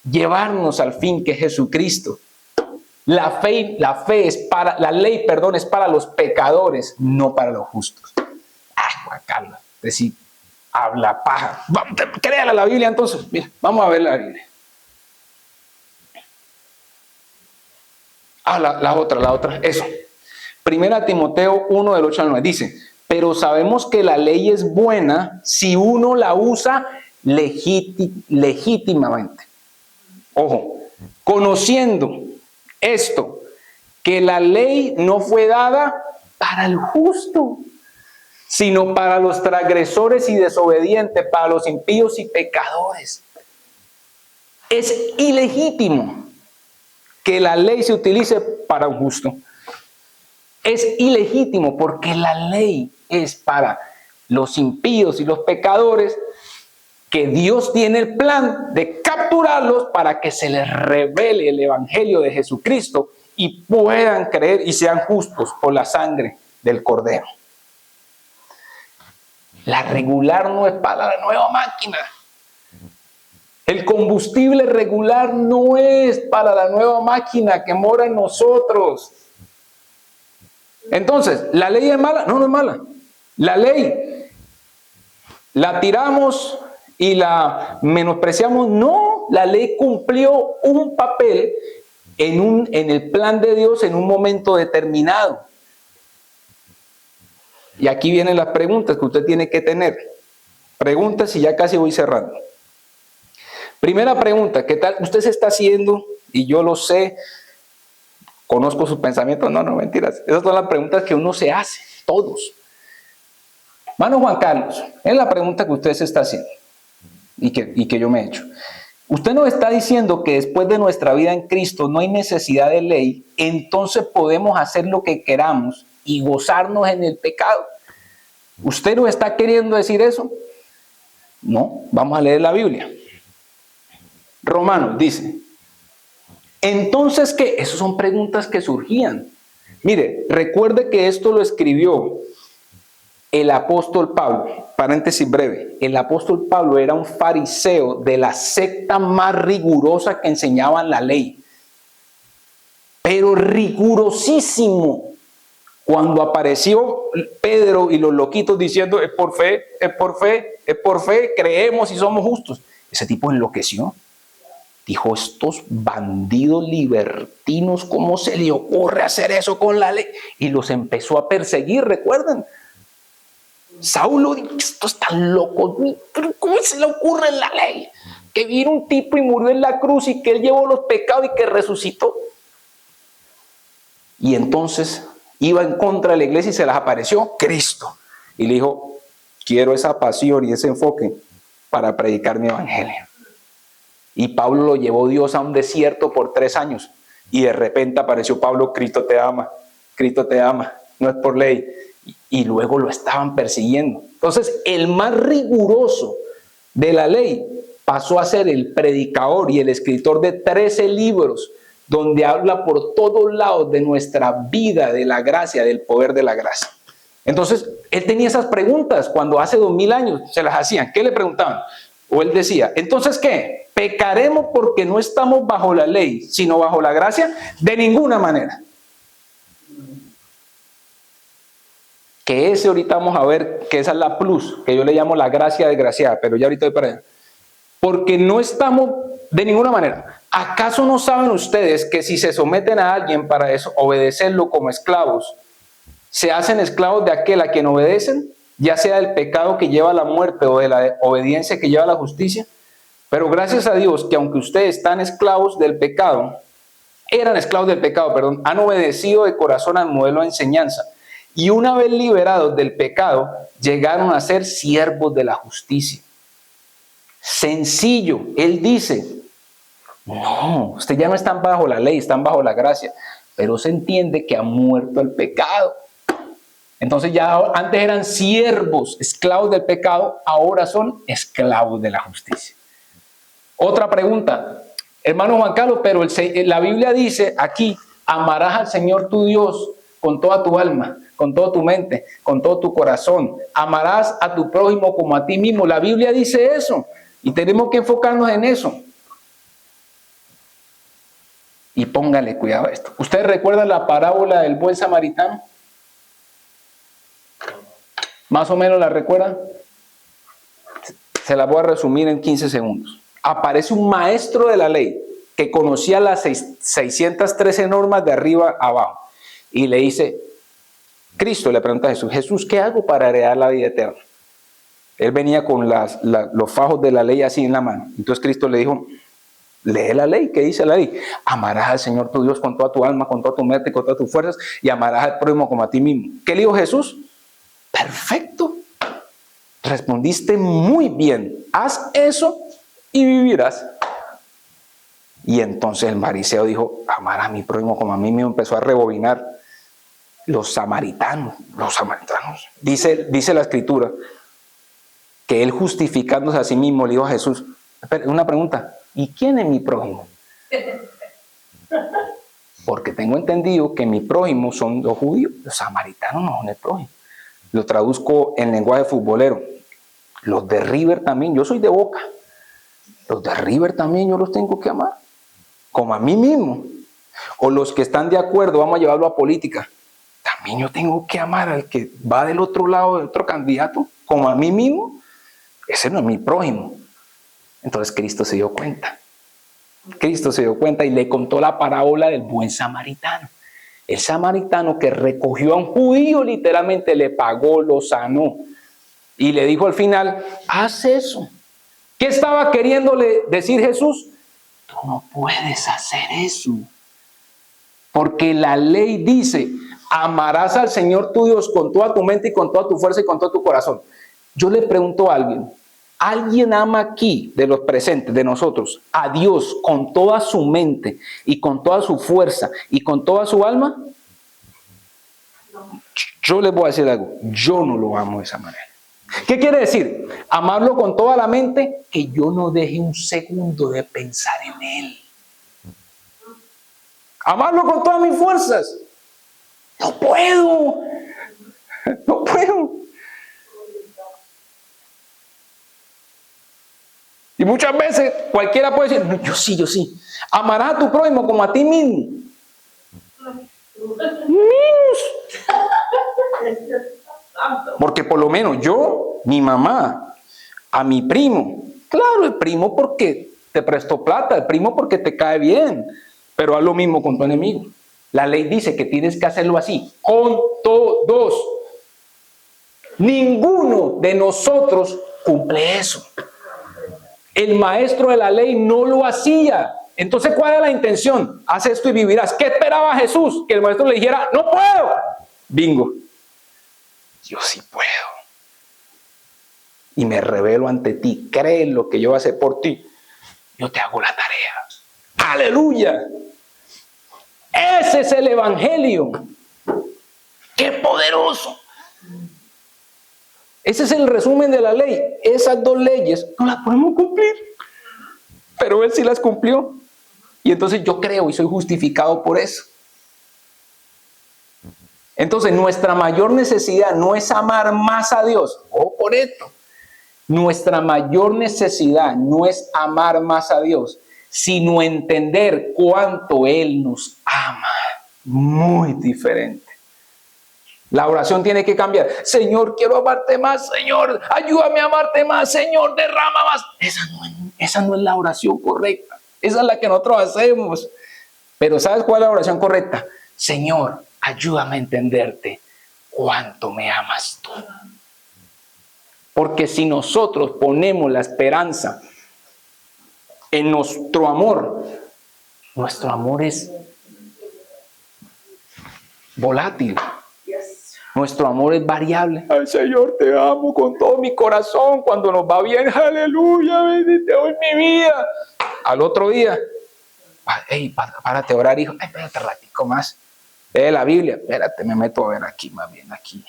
llevarnos al fin, que es Jesucristo. La ley, es para los pecadores, no para los justos. Juan Carlos, decir, habla paja. Créala la Biblia entonces. Mira, vamos a ver la Biblia. La otra, eso. Primera Timoteo 1 del 8 al 9 dice, pero sabemos que la ley es buena si uno la usa legítimamente. Ojo, conociendo esto, que la ley no fue dada para el justo, sino para los transgresores y desobedientes, para los impíos y pecadores. Es ilegítimo que la ley se utilice para un justo. Es ilegítimo porque la ley es para los impíos y los pecadores, que Dios tiene el plan de capturarlos para que se les revele el evangelio de Jesucristo y puedan creer y sean justos por la sangre del Cordero. La regular no es para la nueva máquina. El combustible regular no es para la nueva máquina que mora en nosotros. Entonces, ¿la ley es mala? No es mala. La ley la tiramos y la menospreciamos. No, la ley cumplió un papel en el plan de Dios en un momento determinado. Y aquí vienen las preguntas que usted tiene que tener. Preguntas y ya casi voy cerrando. Primera pregunta, ¿qué tal? Usted se está haciendo, y yo lo sé, conozco sus pensamientos. No, mentiras. Esas son las preguntas que uno se hace, todos. Hermano Juan Carlos, es la pregunta que usted se está haciendo y que yo me he hecho. Usted nos está diciendo que después de nuestra vida en Cristo no hay necesidad de ley, entonces podemos hacer lo que queramos y gozarnos en el pecado. ¿Usted nos está queriendo decir eso? No, vamos a leer la Biblia. Romanos dice, entonces, ¿qué? Esas son preguntas que surgían. Mire, recuerde que esto lo escribió el apóstol Pablo. Paréntesis breve. El apóstol Pablo era un fariseo de la secta más rigurosa que enseñaban la ley. Pero rigurosísimo. Cuando apareció Pedro y los loquitos diciendo, es por fe, creemos y somos justos. Ese tipo enloqueció. Dijo, estos bandidos libertinos, ¿cómo se le ocurre hacer eso con la ley? Y los empezó a perseguir, recuerden. Saulo dijo, estos están locos, ¿cómo se le ocurre la ley? Que vino un tipo y murió en la cruz y que él llevó los pecados y que resucitó. Y entonces iba en contra de la iglesia y se les apareció Cristo. Y le dijo, quiero esa pasión y ese enfoque para predicar mi evangelio. Y Pablo lo llevó Dios a un desierto por 3 años. Y de repente apareció Pablo, Cristo te ama, no es por ley. Y luego lo estaban persiguiendo. Entonces, el más riguroso de la ley pasó a ser el predicador y el escritor de 13 libros, donde habla por todos lados de nuestra vida, de la gracia, del poder de la gracia. Entonces, él tenía esas preguntas cuando hace 2000 años se las hacían. ¿Qué le preguntaban? O él decía, ¿entonces qué? ¿Pecaremos porque no estamos bajo la ley, sino bajo la gracia? De ninguna manera. Que ese ahorita vamos a ver que esa es la plus, que yo le llamo la gracia desgraciada, pero ya ahorita voy para allá. Porque no estamos de ninguna manera. ¿Acaso no saben ustedes que si se someten a alguien para eso, obedecerlo como esclavos, se hacen esclavos de aquel a quien obedecen, ya sea del pecado que lleva a la muerte o de la obediencia que lleva a la justicia? Pero gracias a Dios que aunque ustedes están esclavos del pecado, han obedecido de corazón al modelo de enseñanza. Y una vez liberados del pecado, llegaron a ser siervos de la justicia. Sencillo, él dice, no, ustedes ya no están bajo la ley, están bajo la gracia, pero se entiende que ha muerto el pecado. Entonces ya antes eran siervos, esclavos del pecado, ahora son esclavos de la justicia. Otra pregunta, hermano Juan Carlos, pero la Biblia dice aquí, amarás al Señor tu Dios con toda tu alma, con toda tu mente, con todo tu corazón. Amarás a tu prójimo como a ti mismo. La Biblia dice eso y tenemos que enfocarnos en eso. Y póngale cuidado a esto. ¿Ustedes recuerdan la parábola del buen samaritano? ¿Más o menos la recuerdan? Se la voy a resumir en 15 segundos. Aparece un maestro de la ley que conocía las 613 normas de arriba a abajo y le dice, Cristo le pregunta a Jesús, Jesús, ¿qué hago para heredar la vida eterna? Él venía con los fajos de la ley así en la mano. Entonces Cristo le dijo, lee la ley. ¿Qué dice la ley? Amarás al Señor tu Dios con toda tu alma, con toda tu mente, con todas tus fuerzas, y amarás al prójimo como a ti mismo. ¿Qué le dijo Jesús? Perfecto. Respondiste muy bien. Haz eso y vivirás. Y entonces el fariseo dijo, amar a mi prójimo como a mí mismo. Empezó a rebobinar. Los samaritanos. Dice la escritura que él, justificándose a sí mismo, le dijo a Jesús, una pregunta, ¿y quién es mi prójimo? Porque tengo entendido que mi prójimo son los judíos, los samaritanos no son el prójimo. Lo traduzco en lenguaje futbolero. Los de River también, yo soy de Boca. Los de River también yo los tengo que amar, como a mí mismo. O los que están de acuerdo, vamos a llevarlo a política. También yo tengo que amar al que va del otro lado, del otro candidato, como a mí mismo. Ese no es mi prójimo. Entonces Cristo se dio cuenta. Cristo se dio cuenta y le contó la parábola del buen samaritano. El samaritano que recogió a un judío, literalmente le pagó, lo sanó. Y le dijo al final, haz eso. ¿Qué estaba queriéndole decir Jesús? Tú no puedes hacer eso. Porque la ley dice, amarás al Señor tu Dios con toda tu mente y con toda tu fuerza y con todo tu corazón. Yo le pregunto a ¿alguien ama aquí, de los presentes, de nosotros, a Dios con toda su mente y con toda su fuerza y con toda su alma? Yo les voy a decir algo, yo no lo amo de esa manera. ¿Qué quiere decir? Amarlo con toda la mente, que yo no deje un segundo de pensar en Él. Amarlo con todas mis fuerzas. No puedo. No puedo. Y muchas veces cualquiera puede decir, no, yo sí. Amarás a tu prójimo como a ti mismo. Porque por lo menos yo, mi mamá, a mi primo, claro, el primo porque te prestó plata, el primo porque te cae bien, pero haz lo mismo con tu enemigo. La ley dice que tienes que hacerlo así, con todos. Ninguno de nosotros cumple eso. El maestro de la ley no lo hacía. Entonces, ¿cuál era la intención? Haz esto y vivirás. ¿Qué esperaba Jesús? Que el maestro le dijera, no puedo. Bingo. Yo sí puedo. Y me revelo ante ti. Cree en lo que yo voy a hacer por ti. Yo te hago la tarea. ¡Aleluya! Ese es el evangelio. ¡Qué poderoso! Ese es el resumen de la ley. Esas dos leyes no las podemos cumplir. Pero Él sí las cumplió. Y entonces yo creo y soy justificado por eso. Entonces nuestra mayor necesidad no es amar más a Dios. Ojo por esto. Nuestra mayor necesidad no es amar más a Dios, sino entender cuánto Él nos ama. Muy diferente. La oración tiene que cambiar. Señor, quiero amarte más. Señor, ayúdame a amarte más. Señor, derrama más. Esa no es la oración correcta. Esa es la que nosotros hacemos. Pero ¿sabes cuál es la oración correcta? Señor, ayúdame a entenderte cuánto me amas tú. Porque si nosotros ponemos la esperanza en nuestro amor es volátil. Nuestro amor es variable. Ay, Señor, te amo con todo mi corazón. Cuando nos va bien, aleluya, bendito es mi vida. Al otro día, hey, párate a orar, hijo. Ay, espérate un ratico más. Lee la Biblia. Espérate, me meto a ver aquí, más bien aquí.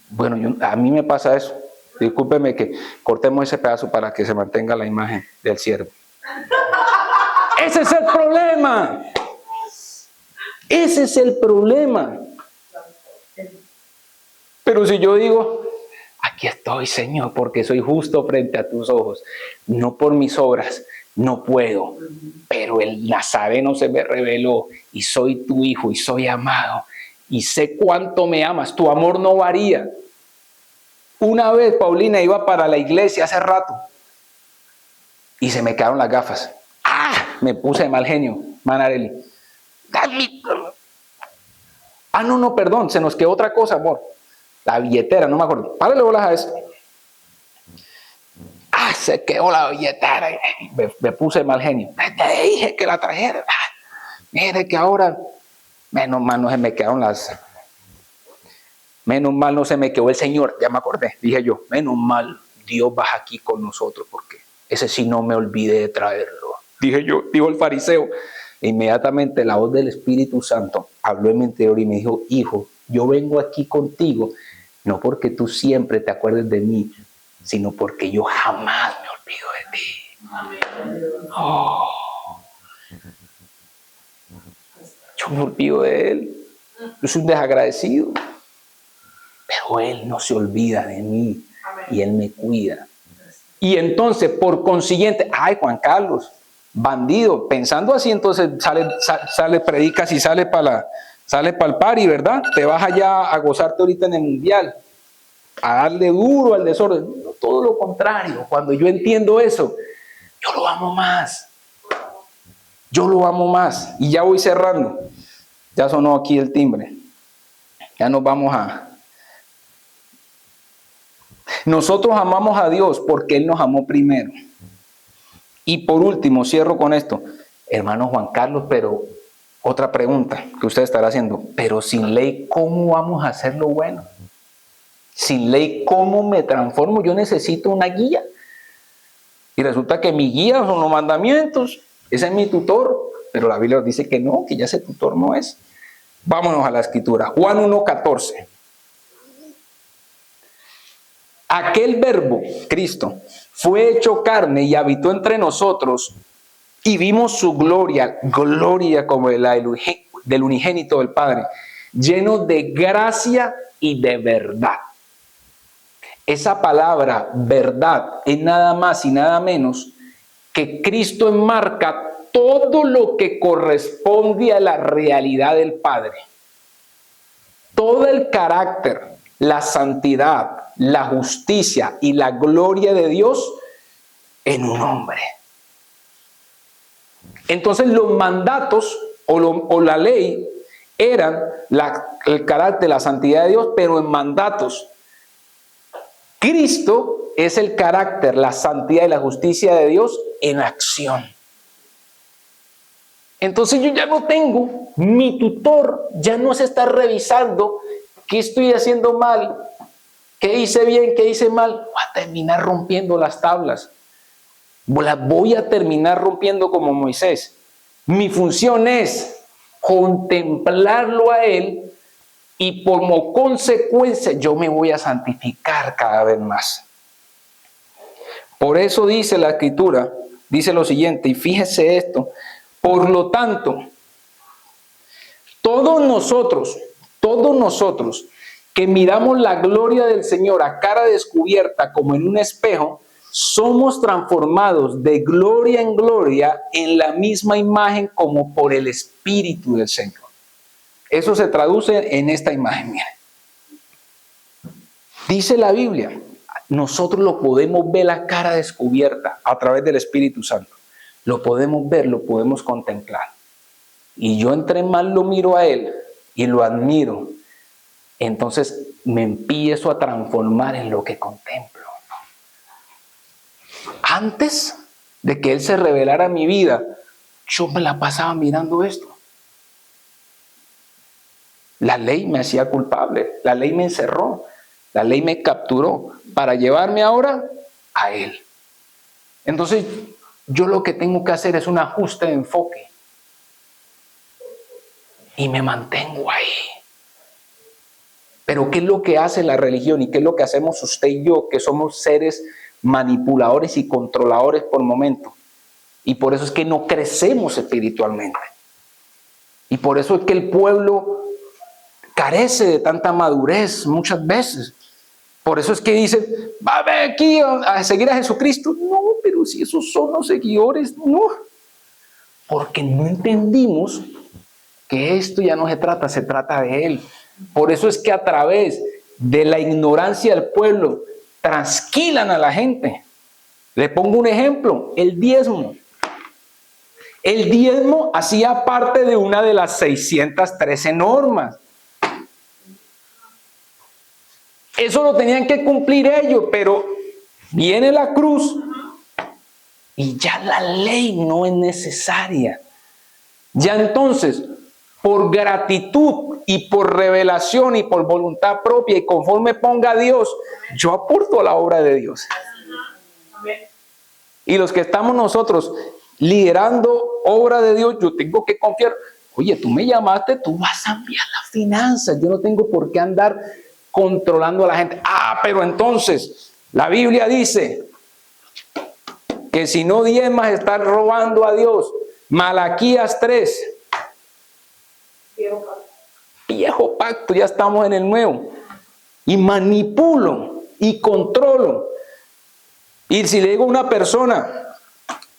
Bueno, a mí me pasa eso. Discúlpeme que cortemos ese pedazo para que se mantenga la imagen del siervo. Ese es el problema. Ese es el problema. Pero si yo digo, aquí estoy, Señor, porque soy justo frente a tus ojos, no por mis obras, no puedo, pero el Nazareno se me reveló y soy tu hijo y soy amado y sé cuánto me amas, tu amor no varía. Una vez Paulina iba para la iglesia hace rato y se me quedaron las gafas. Me puse de mal genio, Manarelli. No, perdón, se nos quedó otra cosa, amor. La billetera, no me acuerdo. Párale bolas a eso. Se quedó la billetera. Me puse de mal genio. Te dije que la trajera. Mire que ahora, menos mal no se me quedaron menos mal no se me quedó el Señor. Ya me acordé, dije yo, menos mal Dios va aquí con nosotros, porque ese sí no me olvidé de traerlo. Dije yo, dijo el fariseo. E inmediatamente la voz del Espíritu Santo habló en mi interior y me dijo, hijo, yo vengo aquí contigo, no porque tú siempre te acuerdes de mí, sino porque yo jamás me olvido de ti. Oh, yo me olvido de él. Yo soy un desagradecido. Pero él no se olvida de mí y él me cuida. Y entonces, por consiguiente, Juan Carlos, bandido, pensando así, entonces sale predicas y sale para el party, ¿verdad? Te vas allá a gozarte ahorita en el mundial, a darle duro al desorden. No, todo lo contrario. Cuando yo entiendo eso, yo lo amo más. Yo lo amo más. Y ya voy cerrando. Ya sonó aquí el timbre. Ya nos vamos a... Nosotros amamos a Dios porque Él nos amó primero. Y por último, cierro con esto. Hermano Juan Carlos, pero otra pregunta que usted estará haciendo. Pero sin ley, ¿cómo vamos a hacer lo bueno? Sin ley, ¿cómo me transformo? Yo necesito una guía. Y resulta que mi guía son los mandamientos. Ese es mi tutor. Pero la Biblia dice que no, que ya ese tutor no es. Vámonos a la escritura. Juan 1:14. Aquel verbo, Cristo, fue hecho carne y habitó entre nosotros y vimos su gloria, gloria como del unigénito del Padre, lleno de gracia y de verdad. Esa palabra verdad es nada más y nada menos que Cristo enmarca todo lo que corresponde a la realidad del Padre. Todo el carácter, la santidad, la justicia y la gloria de Dios en un hombre. Entonces los mandatos o la ley eran el carácter, la santidad de Dios, pero en mandatos. Cristo es el carácter, la santidad y la justicia de Dios en acción. Entonces yo ya no tengo, mi tutor ya no se está revisando qué estoy haciendo mal, qué hice bien, qué hice mal. Voy a terminar rompiendo las tablas. Las voy a terminar rompiendo como Moisés. Mi función es contemplarlo a él y como consecuencia yo me voy a santificar cada vez más. Por eso dice la Escritura, dice lo siguiente, y fíjese esto, por lo tanto, todos nosotros que miramos la gloria del Señor a cara descubierta como en un espejo, somos transformados de gloria en gloria en la misma imagen como por el Espíritu del Señor. Eso se traduce en esta imagen, miren. Dice la Biblia, nosotros lo podemos ver a cara descubierta a través del Espíritu Santo. Lo podemos ver, lo podemos contemplar. Y yo entre más lo miro a Él y lo admiro, entonces me empiezo a transformar en lo que contemplo. Antes de que Él se revelara a mi vida, yo me la pasaba mirando esto. La ley me hacía culpable, la ley me encerró, la ley me capturó para llevarme ahora a Él. Entonces, yo lo que tengo que hacer es un ajuste de enfoque y me mantengo ahí. Pero ¿qué es lo que hace la religión y qué es lo que hacemos usted y yo, que somos seres manipuladores y controladores por momento? Y por eso es que no crecemos espiritualmente. Y por eso es que el pueblo carece de tanta madurez muchas veces. Por eso es que dicen, va a ver aquí a seguir a Jesucristo. No, pero si esos son los seguidores, no. Porque no entendimos que esto ya no se trata de Él. Por eso es que a través de la ignorancia del pueblo trasquilan a la gente. Le pongo un ejemplo, el diezmo. El diezmo hacía parte de una de las 613 normas. Eso lo tenían que cumplir ellos, pero viene la cruz y ya la ley no es necesaria. Ya entonces, por gratitud y por revelación y por voluntad propia y conforme ponga a Dios, yo aporto a la obra de Dios. Y los que estamos nosotros liderando obra de Dios, yo tengo que confiar. Oye, tú me llamaste, tú vas a enviar las finanzas. Yo no tengo por qué andar controlando a la gente. Ah, pero entonces la Biblia dice que si no diezmas estás robando a Dios. Malaquías 3. Viejo pacto, ya estamos en el nuevo. Y manipulo y controlo. Y si le digo a una persona,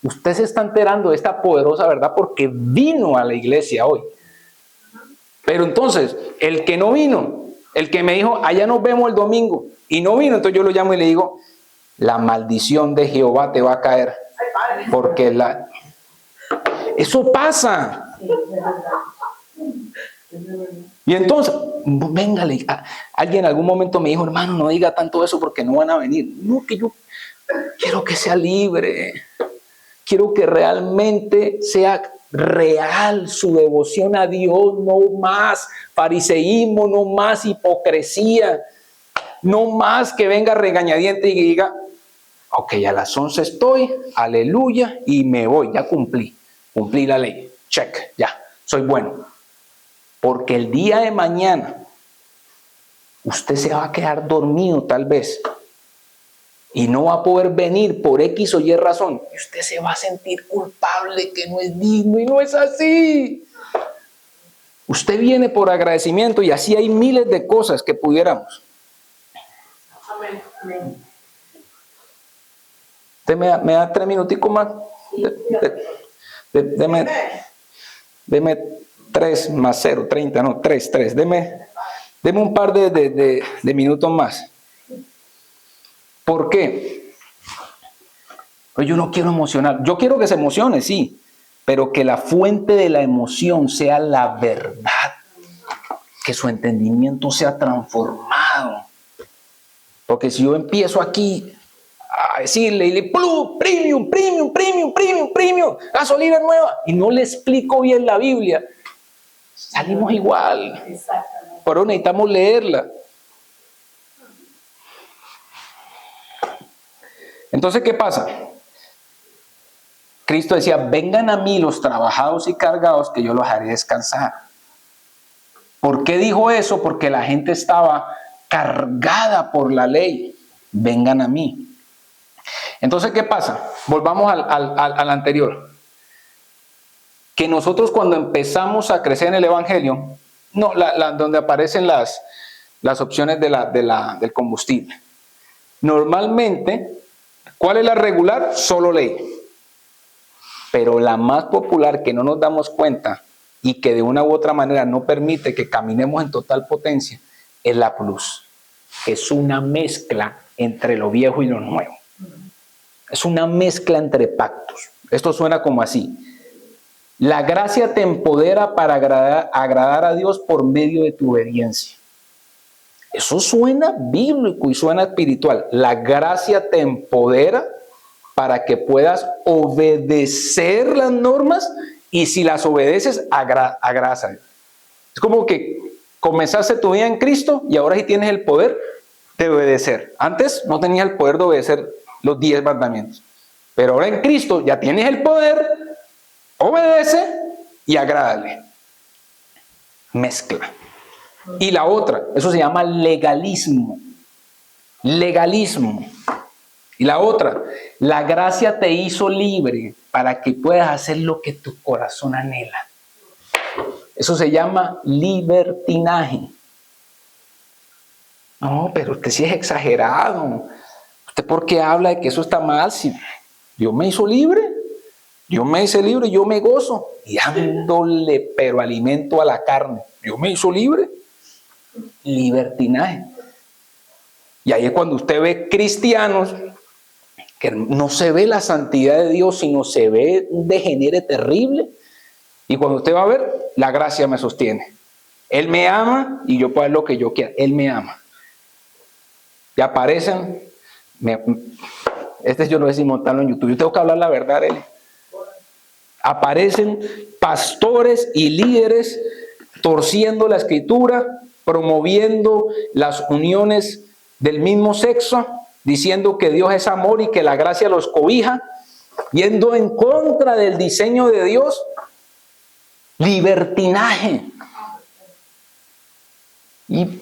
usted se está enterando de esta poderosa verdad porque vino a la iglesia hoy. Pero entonces, el que no vino, el que me dijo, allá nos vemos el domingo, y no vino, entonces yo lo llamo y le digo, la maldición de Jehová te va a caer. Porque eso pasa. Y entonces, véngale, alguien en algún momento me dijo, hermano, no diga tanto eso porque no van a venir. No, que yo quiero que sea libre. Quiero que realmente sea real su devoción a Dios, no más fariseísmo, no más hipocresía, no más que venga regañadiente y diga, ok, a las 11 estoy, aleluya, y me voy, ya cumplí la ley, check, ya, soy bueno. Porque el día de mañana usted se va a quedar dormido tal vez y no va a poder venir por X o Y razón. Y usted se va a sentir culpable, que no es digno, y no es así. Usted viene por agradecimiento y así hay miles de cosas que pudiéramos. Amén. ¿Usted me da 3 minuticos más? Deme 3 más 0, 30, no, 3. Deme un par de minutos más. ¿Por qué? Pues yo no quiero emocionar. Yo quiero que se emocione, sí, pero que la fuente de la emoción sea la verdad. Que su entendimiento sea transformado. Porque si yo empiezo aquí a decirle, premium, gasolina nueva, y no le explico bien la Biblia, salimos igual. Pero necesitamos leerla. Entonces, ¿qué pasa? Cristo decía, vengan a mí los trabajados y cargados, que yo los haré descansar. ¿Por qué dijo eso? Porque la gente estaba cargada por la ley. Vengan a mí. Entonces, ¿qué pasa? Volvamos al anterior. Que nosotros cuando empezamos a crecer en el Evangelio, no, donde aparecen las opciones del combustible. Normalmente, ¿cuál es la regular? Solo ley. Pero la más popular que no nos damos cuenta y que de una u otra manera no permite que caminemos en total potencia es la plus. Es una mezcla entre lo viejo y lo nuevo. Es una mezcla entre pactos. Esto suena como así. La gracia te empodera para agradar a Dios por medio de tu obediencia. Eso suena bíblico y suena espiritual. La gracia te empodera para que puedas obedecer las normas y si las obedeces, agradas a Dios. Es como que comenzaste tu vida en Cristo y ahora sí tienes el poder de obedecer. Antes no tenías el poder de obedecer los 10 mandamientos. Pero ahora en Cristo ya tienes el poder, obedece y agrádale. Mezcla. Y la otra, eso se llama legalismo. Legalismo. Y la otra, la gracia te hizo libre para que puedas hacer lo que tu corazón anhela. Eso se llama libertinaje. No, pero usted sí es exagerado. ¿Usted por qué habla de que eso está mal? Si Dios me hizo libre, Dios me hizo libre, yo me gozo. Y dándole pero alimento a la carne. Dios me hizo libre. Libertinaje. Y ahí es cuando usted ve cristianos que no se ve la santidad de Dios, sino se ve un degenere terrible. Y cuando usted va a ver, la gracia me sostiene. Él me ama y yo puedo hacer lo que yo quiera. Él me ama. Y aparecen, yo no sé si montarlo en YouTube, yo tengo que hablar la verdad, él. Aparecen pastores y líderes torciendo la escritura, promoviendo las uniones del mismo sexo, diciendo que Dios es amor y que la gracia los cobija, yendo en contra del diseño de Dios. Libertinaje. Y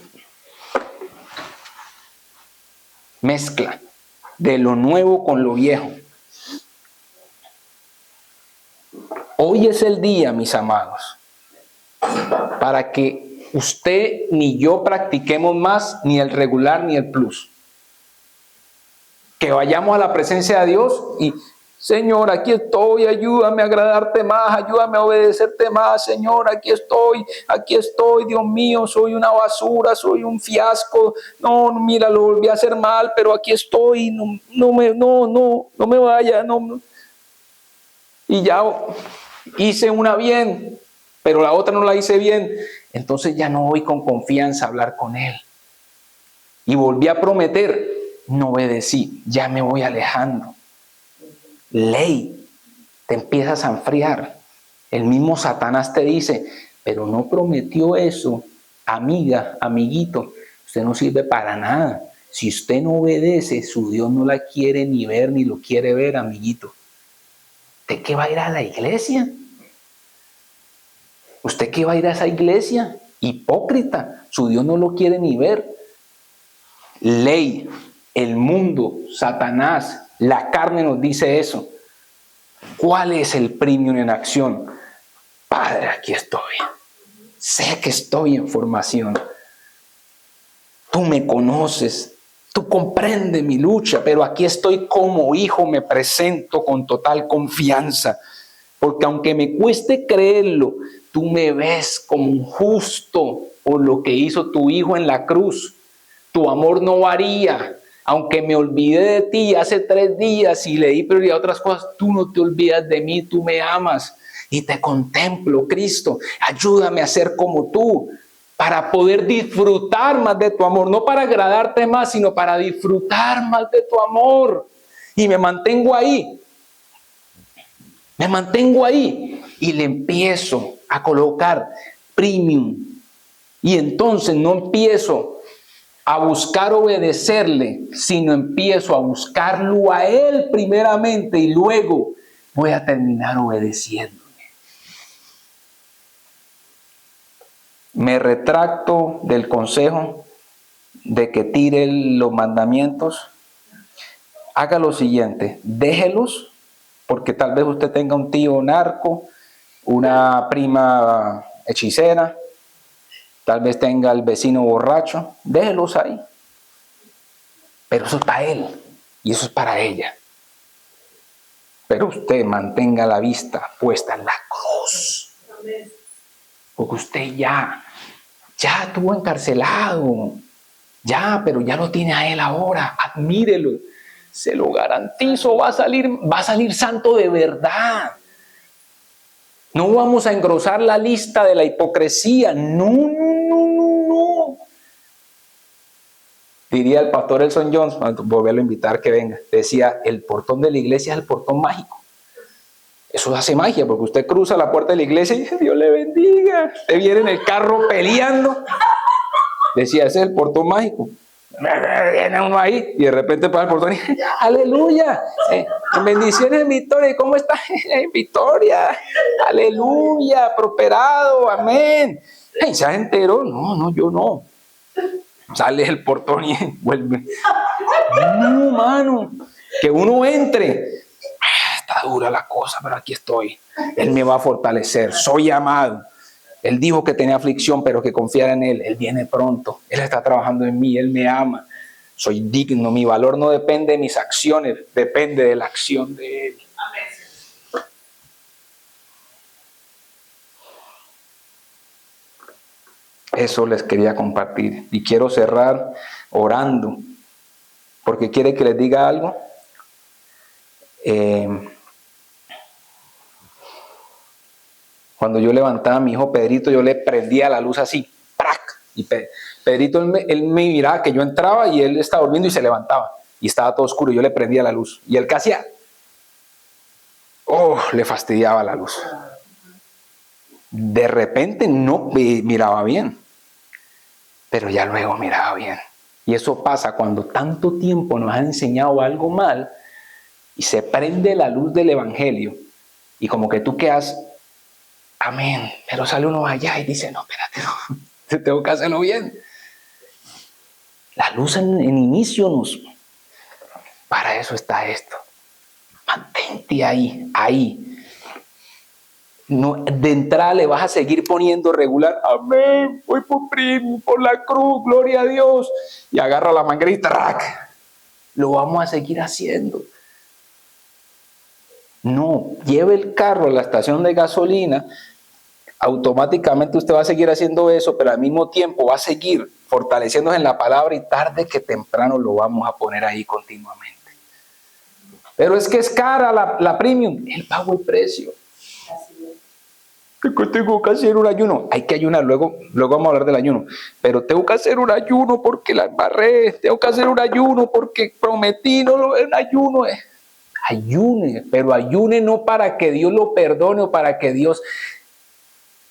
mezcla de lo nuevo con lo viejo. Hoy es el día, mis amados, para que usted ni yo practiquemos más ni el regular ni el plus. Que vayamos a la presencia de Dios y, Señor, aquí estoy, ayúdame a agradarte más, ayúdame a obedecerte más, Señor, aquí estoy, Dios mío, soy una basura, soy un fiasco, no, mira, lo volví a hacer mal, pero aquí estoy, no me vaya, no. Y ya hice una bien, pero la otra no la hice bien, entonces ya no voy con confianza a hablar con Él. Y volví a prometer, no obedecí, ya me voy alejando. Ley, te empiezas a enfriar. El mismo Satanás te dice, pero no prometió eso, amiga, amiguito, usted no sirve para nada. Si usted no obedece, su Dios no la quiere ni ver, ni lo quiere ver, amiguito. ¿Usted qué va a ir a la iglesia? ¿Usted qué va a ir a esa iglesia? Hipócrita, su Dios no lo quiere ni ver. Ley, el mundo, Satanás, la carne nos dice eso. ¿Cuál es el premium en acción? Padre, aquí estoy. Sé que estoy en formación. Tú me conoces. Tú comprendes mi lucha, pero aquí estoy como hijo, me presento con total confianza. Porque aunque me cueste creerlo, tú me ves como un justo por lo que hizo tu hijo en la cruz. Tu amor no varía. Aunque me olvidé de ti hace 3 días y le di prioridad a otras cosas, tú no te olvidas de mí, tú me amas y te contemplo, Cristo. Ayúdame a ser como tú para poder disfrutar más de tu amor, no para agradarte más, sino para disfrutar más de tu amor. Y me mantengo ahí y le empiezo a colocar premium. Y entonces no empiezo a buscar obedecerle, sino empiezo a buscarlo a Él primeramente y luego voy a terminar obedeciéndole. Me retracto del consejo de que tire los mandamientos. Haga lo siguiente, déjelos, porque tal vez usted tenga un tío narco, una prima hechicera, tal vez tenga el vecino borracho, déjelos ahí. Pero eso es para él y eso es para ella. Pero usted mantenga la vista puesta en la cruz. Porque usted ya estuvo encarcelado. Pero ya lo tiene a él ahora. Admírelo. Se lo garantizo, va a salir santo de verdad. No vamos a engrosar la lista de la hipocresía. No. Diría el pastor Elson Jones, volverlo a invitar que venga, decía, el portón de la iglesia es el portón mágico. Eso hace magia, porque usted cruza la puerta de la iglesia y dice, Dios le bendiga. Usted viene en el carro peleando. Decía, ese es el portón mágico. Viene uno ahí y de repente pasa el portón y dice, aleluya, bendiciones en Victoria. ¿Cómo está en Victoria? Aleluya, prosperado, amén. ¿Y se enteró? No, yo no. Sale el portón y vuelve. No, mano. Que uno entre, está dura la cosa, pero aquí estoy. Él me va a fortalecer, soy amado. Él dijo que tenía aflicción, pero que confiara en Él. Él viene pronto, Él está trabajando en mí, Él me ama. Soy digno, mi valor no depende de mis acciones, depende de la acción de Él. Eso les quería compartir. Y quiero cerrar orando, porque quiere que les diga algo. Cuando yo levantaba a mi hijo Pedrito, yo le prendía la luz así, ¡prac! Y Pedrito, él me miraba que yo entraba y él estaba durmiendo y se levantaba. Y estaba todo oscuro y yo le prendía la luz. Y él, ¿qué hacía? Le fastidiaba la luz. De repente no miraba bien, pero ya luego miraba bien. Y eso pasa cuando tanto tiempo nos han enseñado algo mal y se prende la luz del evangelio y como que tú quedas, amén, pero sale uno allá y dice, no, espérate, no, tengo que hacerlo bien. La luz en inicio para eso está esto. Mantente ahí. No, de entrada le vas a seguir poniendo regular, amén, voy por la cruz, gloria a Dios, y agarra la manguerita, ¡rac! Lo vamos a seguir haciendo. No, lleve el carro a la estación de gasolina, automáticamente usted va a seguir haciendo eso, pero al mismo tiempo va a seguir fortaleciéndose en la palabra y tarde que temprano lo vamos a poner ahí continuamente. Pero es que es cara la premium, él pagó el precio. Tengo que hacer un ayuno. Hay que ayunar, luego vamos a hablar del ayuno. Pero tengo que hacer un ayuno porque la embarré. Tengo que hacer un ayuno porque prometí, no el ayuno. Ayune, pero ayune no para que Dios lo perdone o para que Dios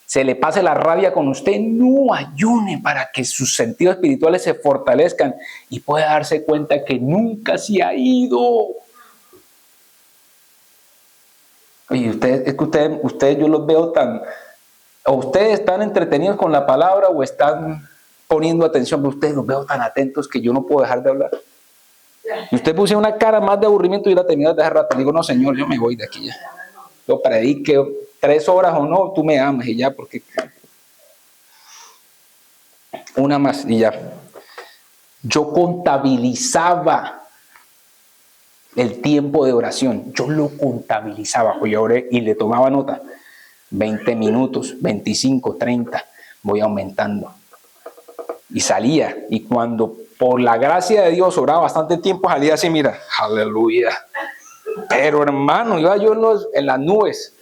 se le pase la rabia con usted. No, ayune para que sus sentidos espirituales se fortalezcan y pueda darse cuenta que nunca se ha ido. Y ustedes yo los veo o ustedes están entretenidos con la palabra o están poniendo atención, pero ustedes los veo tan atentos que yo no puedo dejar de hablar. Y usted puso una cara más de aburrimiento y la terminó de hace rato. Le digo, no señor, yo me voy de aquí ya. Yo predique 3 horas o no, tú me amas y ya, porque una más y ya. Yo contabilizaba el tiempo de oración, yo lo contabilizaba, pues yo oré y le tomaba nota, 20 minutos, 25, 30, voy aumentando. Y salía, y cuando por la gracia de Dios oraba bastante tiempo, salía así, mira, aleluya. Pero hermano, iba yo en las nubes.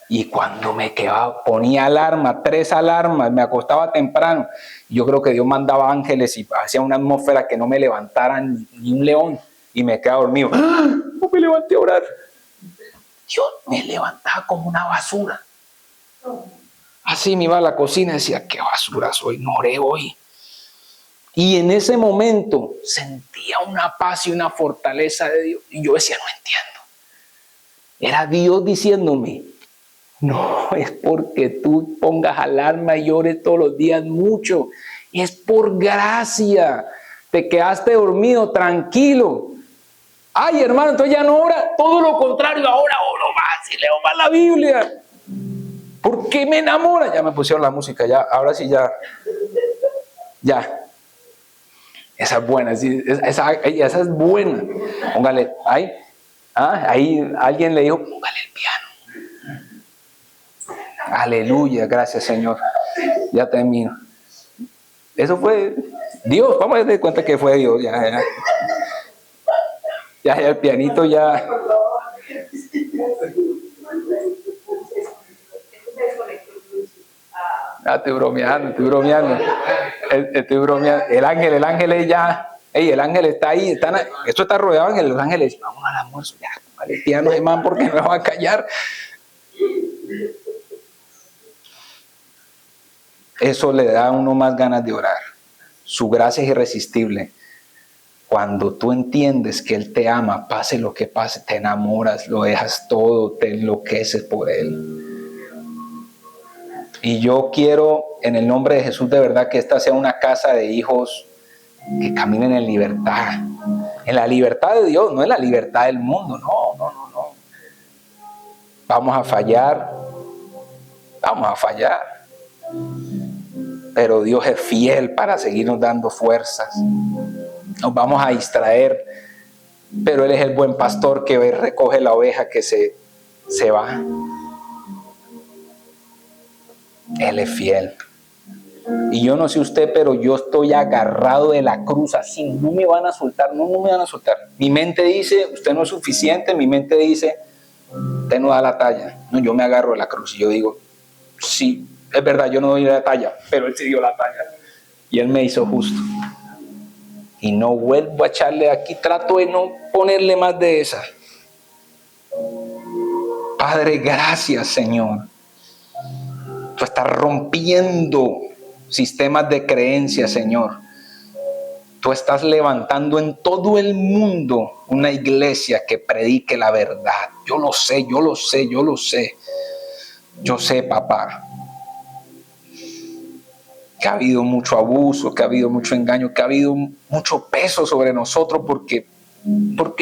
Y cuando me quedaba, ponía alarma, 3 alarmas, me acostaba temprano. Yo creo que Dios mandaba ángeles y hacía una atmósfera que no me levantara ni un león. Y me quedaba dormido. ¡Ah! No me levanté a orar. Yo me levantaba como una basura. Así me iba a la cocina y decía, qué basura soy, no oré hoy. Y en ese momento sentía una paz y una fortaleza de Dios. Y yo decía, no entiendo. Era Dios diciéndome, no es porque tú pongas alarma y ores todos los días mucho. Es por gracia. Te quedaste dormido, tranquilo. Ay, hermano, entonces ya no ora. Todo lo contrario, ahora oro más y leo más la Biblia. ¿Por qué me enamora? Ya me pusieron la música, ya, ahora sí ya. Ya. Esa es buena, esa es buena. Póngale, ahí alguien le dijo, póngale el piano. Aleluya, gracias Señor. Ya termino. Eso fue Dios, vamos a dar cuenta que fue Dios. Ya el pianito ya. Estoy bromeando. Estoy bromeando. El ángel es ya. El ángel está ahí. Esto está rodeado de ángeles. Los ángeles, vamos al almuerzo. Ya, vale, el piano de man porque me va a callar. Eso le da a uno más ganas de orar. Su gracia es irresistible. Cuando tú entiendes que Él te ama, pase lo que pase, te enamoras, lo dejas todo, te enloqueces por Él. Y yo quiero, en el nombre de Jesús, de verdad, que esta sea una casa de hijos que caminen en libertad, En la libertad de Dios, no en la libertad del mundo. No. Vamos a fallar. Pero Dios es fiel para seguirnos dando fuerzas. Nos vamos a distraer, pero Él es el buen pastor que recoge la oveja que se va. Él es fiel. Y yo no sé usted, pero yo estoy agarrado de la cruz así. No me van a soltar, no me van a soltar. Mi mente dice, usted no es suficiente. Mi mente dice, usted no da la talla. No, yo me agarro de la cruz y yo digo, sí, es verdad, yo no doy la talla, pero Él sí dio la talla. Y Él me hizo justo. Y no vuelvo a echarle aquí, trato de no ponerle más de esa. Padre, gracias, Señor. Tú estás rompiendo sistemas de creencias, Señor. Tú estás levantando en todo el mundo una iglesia que predique la verdad. Yo lo sé. Yo sé, papá, que ha habido mucho abuso, que ha habido mucho engaño, que ha habido mucho peso sobre nosotros porque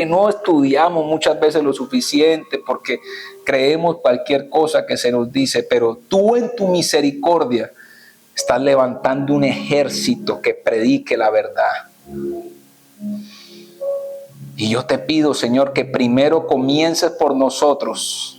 no estudiamos muchas veces lo suficiente, porque creemos cualquier cosa que se nos dice, pero tú en tu misericordia estás levantando un ejército que predique la verdad. Y yo te pido, Señor, que primero comiences por nosotros,